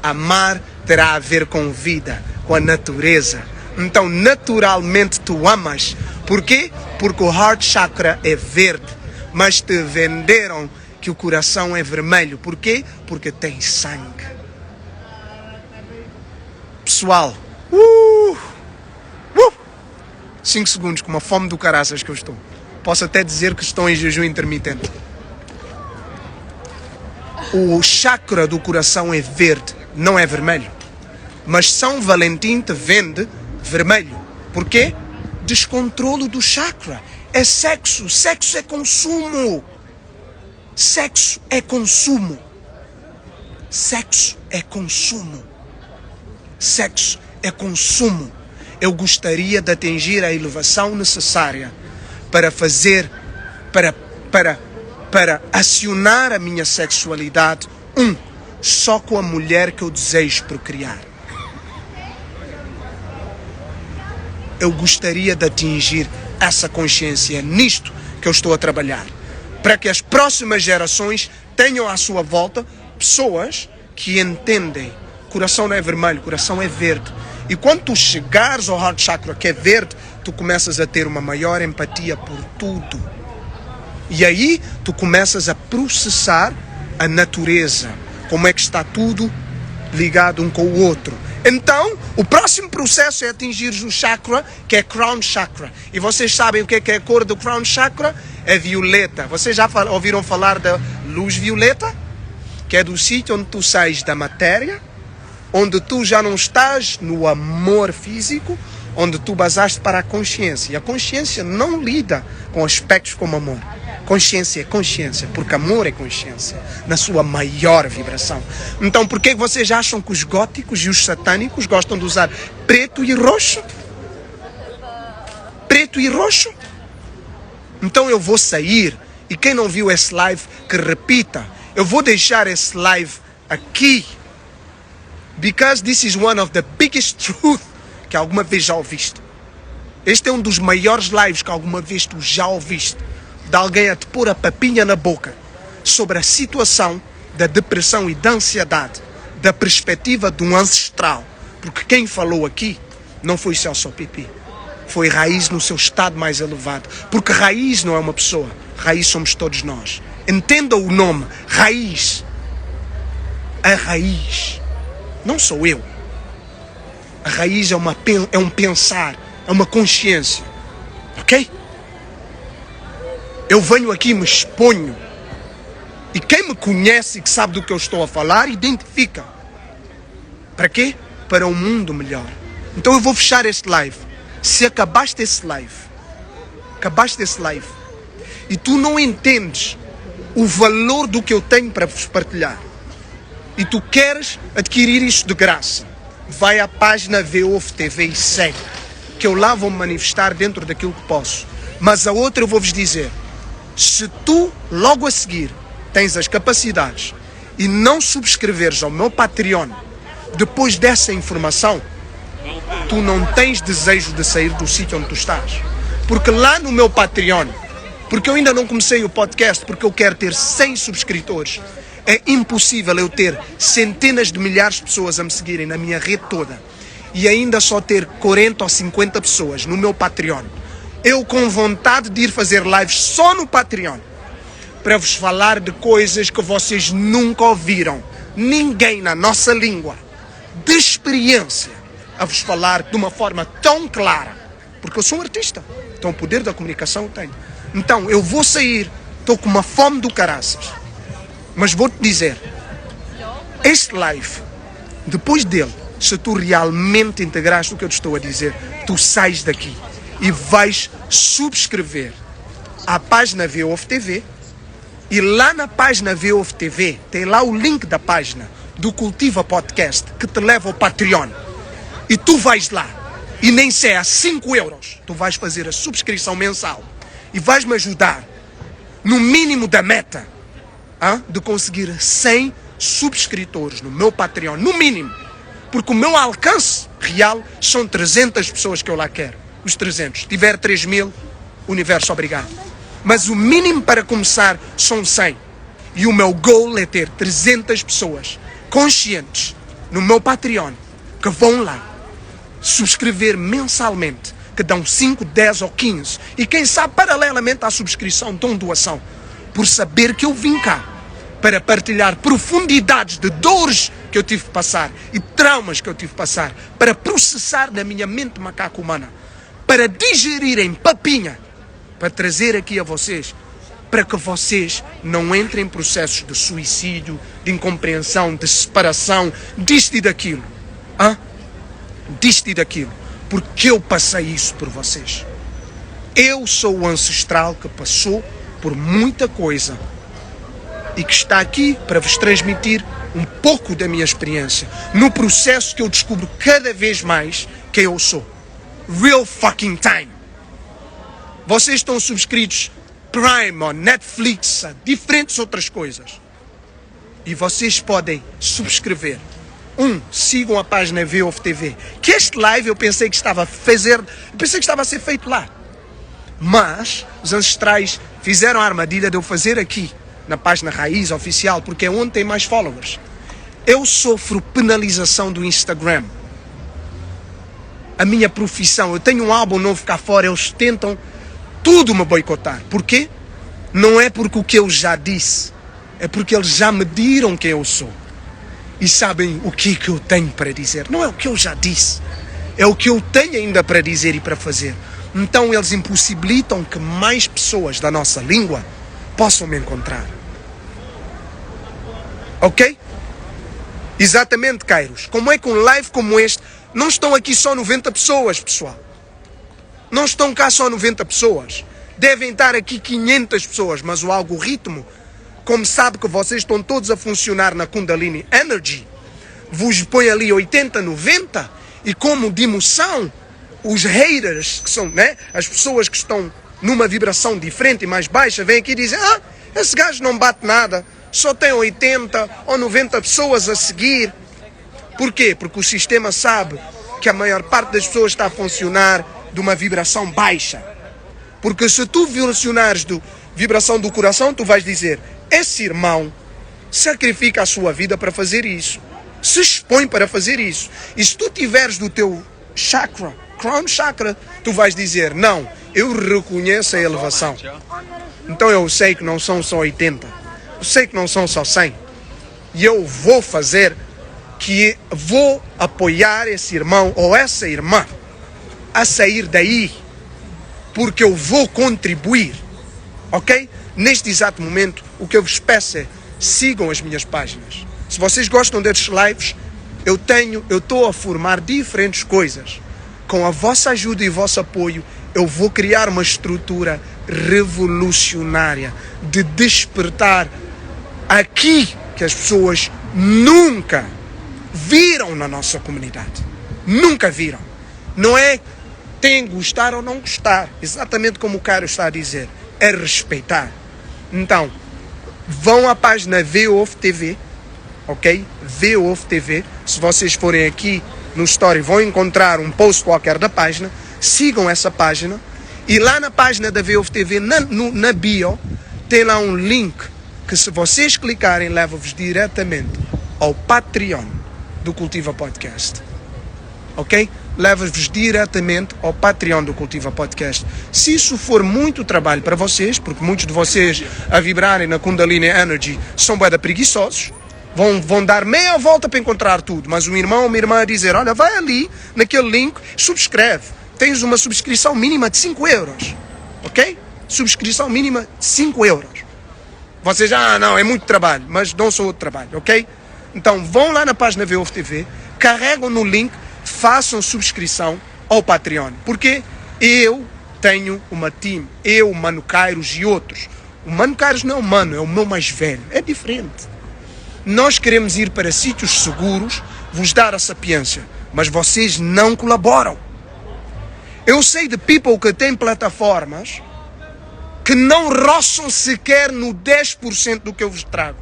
[SPEAKER 1] Amar terá a ver com vida, com a natureza. Então, naturalmente, tu amas. Porquê? Porque o Heart Chakra é verde. Mas te venderam que o coração é vermelho. Porquê? Porque tem sangue. Pessoal, 5 segundos, com uma fome do caraças que eu estou. Posso até dizer que estou em jejum intermitente. O chakra do coração é verde, não é vermelho. Mas São Valentim te vende vermelho. Porquê? Descontrolo do chakra. É sexo. Sexo é consumo. Sexo é consumo. Sexo é consumo. Sexo é consumo. Eu gostaria de atingir a elevação necessária para fazer, para acionar a minha sexualidade, só com a mulher que eu desejo procriar. Eu gostaria de atingir essa consciência, nisto que eu estou a trabalhar, para que as próximas gerações tenham à sua volta pessoas que entendem. Coração não é vermelho, coração é verde. E quando tu chegares ao Heart Chakra, que é verde, tu começas a ter uma maior empatia por tudo. E aí tu começas a processar a natureza, como é que está tudo ligado um com o outro. Então, o próximo processo é atingir o chakra, que é Crown Chakra. E vocês sabem o que é a cor do Crown Chakra? É violeta. Vocês já ouviram falar da luz violeta? Que é do sítio onde tu sais da matéria, onde tu já não estás no amor físico, onde tu basaste para a consciência. E a consciência não lida com aspectos como amor. Consciência é consciência, porque amor é consciência, na sua maior vibração. Então, por que vocês acham que os góticos e os satânicos gostam de usar preto e roxo? Preto e roxo? Então eu vou sair, e quem não viu esse live, que repita. Eu vou deixar esse live aqui, Because this is one of the biggest truth que alguma vez já ouviste. Este é um dos maiores lives que alguma vez tu já ouviste. De alguém a te pôr a papinha na boca sobre a situação da depressão e da ansiedade, da perspectiva de um ancestral. Porque quem falou aqui não foi Celso Pipi. Foi Raiz no seu estado mais elevado. Porque Raiz não é uma pessoa. Raiz somos todos nós. Entenda o nome. Raiz. A raiz. Não sou eu. A raiz é um pensar. É uma consciência. Ok? Eu venho aqui e me exponho. E quem me conhece e que sabe do que eu estou a falar, identifica. Para quê? Para um mundo melhor. Então eu vou fechar este live. Se acabaste esse live, e tu não entendes o valor do que eu tenho para vos partilhar, e tu queres adquirir isto de graça, vai à página VOF TV e segue, que eu lá vou me manifestar dentro daquilo que posso. Mas a outra eu vou-vos dizer, se tu logo a seguir tens as capacidades e não subscreveres ao meu Patreon depois dessa informação, tu não tens desejo de sair do sítio onde tu estás. Porque lá no meu Patreon, porque eu ainda não comecei o podcast, porque eu quero ter 100 subscritores, é impossível eu ter centenas de milhares de pessoas a me seguirem na minha rede toda e ainda só ter 40 ou 50 pessoas no meu Patreon. Eu com vontade de ir fazer lives só no Patreon para vos falar de coisas que vocês nunca ouviram. Ninguém na nossa língua, de experiência, a vos falar de uma forma tão clara. Porque eu sou um artista. Então o poder da comunicação eu tenho. Então eu vou sair, estou com uma fome do caraças. Mas vou-te dizer, este live, depois dele, se tu realmente integraste o que eu te estou a dizer, tu sais daqui e vais subscrever à página VOF TV. E lá na página VOF TV, tem lá o link da página do Cultiva Podcast, que te leva ao Patreon. E tu vais lá, e nem sei, a 5 euros, tu vais fazer a subscrição mensal. E vais me ajudar, no mínimo da meta, de conseguir 100 subscritores no meu Patreon, no mínimo. Porque o meu alcance real são 300 pessoas que eu lá quero. Os 300. Se tiver 3.000, universo, obrigado. Mas o mínimo para começar são 100. E o meu goal é ter 300 pessoas conscientes no meu Patreon que vão lá subscrever mensalmente, que dão 5, 10 ou 15. E quem sabe, paralelamente à subscrição, dão doação. Por saber que eu vim cá para partilhar profundidades de dores que eu tive que passar e traumas que eu tive que passar, para processar na minha mente macaca humana, para digerir em papinha, para trazer aqui a vocês, para que vocês não entrem em processos de suicídio, de incompreensão, de separação, disto e daquilo. Disto e daquilo. Porque eu passei isso por vocês. Eu sou o ancestral que passou por muita coisa e que está aqui para vos transmitir um pouco da minha experiência no processo que eu descubro cada vez mais quem eu sou. Real fucking time. Vocês estão subscritos Prime, ou Netflix, a diferentes outras coisas. E vocês podem subscrever. Sigam a página VOF TV. Que este live eu pensei que estava a ser feito lá. Mas os ancestrais fizeram a armadilha de eu fazer aqui, na página Raiz Oficial, porque é onde tem mais followers. Eu sofro penalização do Instagram. A minha profissão, eu tenho um álbum novo cá fora, eles tentam tudo me boicotar. Porquê? Não é porque o que eu já disse, é porque eles já mediram quem eu sou. E sabem o que eu tenho para dizer. Não é o que eu já disse, é o que eu tenho ainda para dizer e para fazer. Então eles impossibilitam que mais pessoas da nossa língua possam me encontrar. Ok? Exatamente, Kairos. Como é que um live como este, não estão aqui só 90 pessoas, pessoal. Não estão cá só 90 pessoas. Devem estar aqui 500 pessoas, mas o algoritmo, como sabe que vocês estão todos a funcionar na Kundalini Energy, vos põe ali 80, 90, e como de emoção, os haters, que são, as pessoas que estão numa vibração diferente e mais baixa, vêm aqui e dizem, esse gajo não bate nada, só tem 80 ou 90 pessoas a seguir. Por quê? Porque o sistema sabe que a maior parte das pessoas está a funcionar de uma vibração baixa. Porque se tu vibracionares de vibração do coração, tu vais dizer, esse irmão sacrifica a sua vida para fazer isso. Se expõe para fazer isso. E se tu tiveres do teu chakra, crown chakra, tu vais dizer, não, eu reconheço a elevação. Então eu sei que não são só 80. Eu sei que não são só 100. E eu vou fazer que vou apoiar esse irmão ou essa irmã a sair daí. Porque eu vou contribuir. Ok? Neste exato momento, o que eu vos peço é, sigam as minhas páginas. Se vocês gostam destes lives, eu estou a formar diferentes coisas. Com a vossa ajuda e vosso apoio, eu vou criar uma estrutura revolucionária de despertar aqui que as pessoas nunca viram na nossa comunidade. Nunca viram. Não é tem gostar ou não gostar. Exatamente como o Cairo está a dizer. É respeitar. Então, vão à página VOF TV, ok? VOF TV. Se vocês forem aqui no Story, vão encontrar um post qualquer da página. Sigam essa página. E lá na página da VOF TV, na bio, tem lá um link que, se vocês clicarem, leva-vos diretamente ao Patreon do Cultiva Podcast. Ok? Leva-vos diretamente ao Patreon do Cultiva Podcast. Se isso for muito trabalho para vocês, porque muitos de vocês a vibrarem na Kundalini Energy são bué de preguiçosos, vão dar meia volta para encontrar tudo, mas um irmão ou uma irmã a dizer, olha, vai ali, naquele link, subscreve. Tens uma subscrição mínima de 5 euros. Ok? Subscrição mínima de 5 euros. Vocês, não, é muito trabalho, mas não sou outro trabalho, ok? Então vão lá na página VOF TV, carregam no link, façam subscrição ao Patreon. Porque eu tenho uma team, eu, Mano Kairos e outros. O Mano Kairos não é o Mano, é o meu mais velho. É diferente. Nós queremos ir para sítios seguros, vos dar a sapiência, mas vocês não colaboram. Eu sei de people que têm plataformas que não roçam sequer no 10% do que eu vos trago.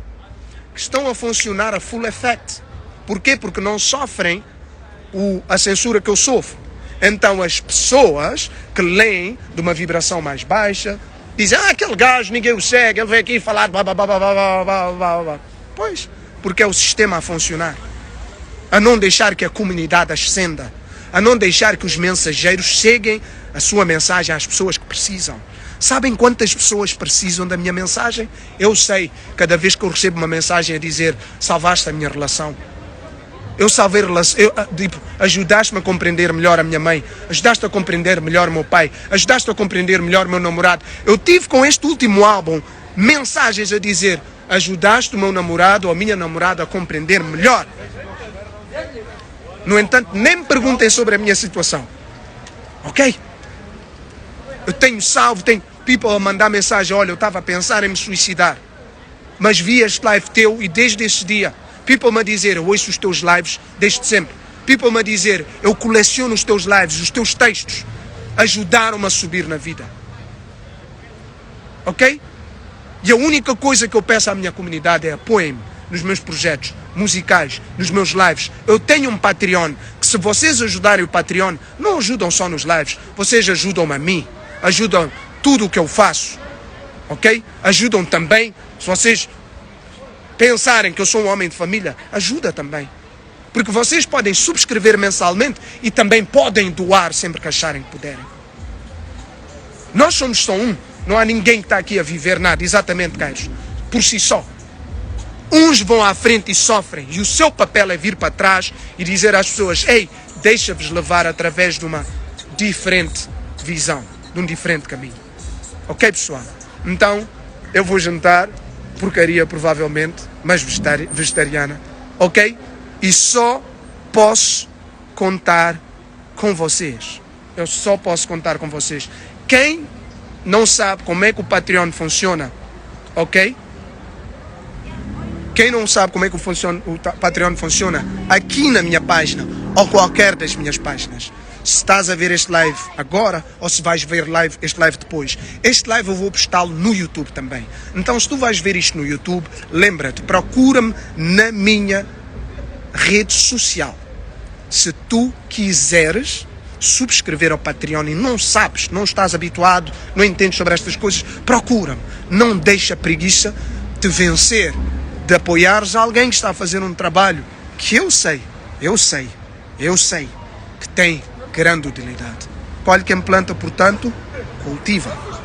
[SPEAKER 1] Que estão a funcionar a full effect. Porquê? Porque não sofrem a censura que eu sofro. Então as pessoas que leem de uma vibração mais baixa dizem, aquele gajo ninguém o segue, ele veio aqui falar blá, blá, blá, blá, blá, blá, blá, blá. Pois, porque é o sistema a funcionar, a não deixar que a comunidade ascenda, a não deixar que os mensageiros cheguem a sua mensagem às pessoas que precisam. Sabem quantas pessoas precisam da minha mensagem? Eu sei, cada vez que eu recebo uma mensagem a dizer, salvaste a minha relação. Eu salvei a relação, ajudaste-me a compreender melhor a minha mãe, ajudaste a compreender melhor o meu pai, ajudaste a compreender melhor o meu namorado. Eu tive com este último álbum mensagens a dizer, ajudaste o meu namorado ou a minha namorada a compreender melhor. No entanto, nem me perguntem sobre a minha situação. Ok? Eu tenho people a mandar mensagem, olha, eu estava a pensar em me suicidar, mas vi este live teu e desde esse dia, people me a dizer, eu ouço os teus lives desde sempre. People me a dizer, eu coleciono os teus lives, os teus textos, ajudaram-me a subir na vida. Ok? E a única coisa que eu peço à minha comunidade é apoiem-me nos meus projetos musicais, nos meus lives. Eu tenho um Patreon, que se vocês ajudarem o Patreon, não ajudam só nos lives, vocês ajudam-me a mim, ajudam tudo o que eu faço, ok? Ajudam também, se vocês pensarem que eu sou um homem de família, ajuda também. Porque vocês podem subscrever mensalmente e também podem doar sempre que acharem que puderem. Nós somos só um, não há ninguém que está aqui a viver nada, exatamente, Carlos, por si só. Uns vão à frente e sofrem, e o seu papel é vir para trás e dizer às pessoas, ei, deixa-vos levar através de uma diferente visão, de um diferente caminho. Ok, pessoal? Então, eu vou jantar, porcaria provavelmente, mas vegetariana, ok? E só posso contar com vocês. Eu só posso contar com vocês. Quem não sabe como é que o Patreon funciona, ok? Quem não sabe como é que o Patreon funciona, aqui na minha página, ou qualquer das minhas páginas, se estás a ver este live agora, ou se vais ver este live depois, este live eu vou postá-lo no YouTube também. Então, se tu vais ver isto no YouTube, lembra-te, procura-me na minha rede social. Se tu quiseres subscrever ao Patreon e não sabes, não estás habituado, não entendes sobre estas coisas, procura-me. Não deixa a preguiça te vencer, de apoiares alguém que está a fazer um trabalho que eu sei que tem grande utilidade. Colhe quem planta, portanto, cultiva.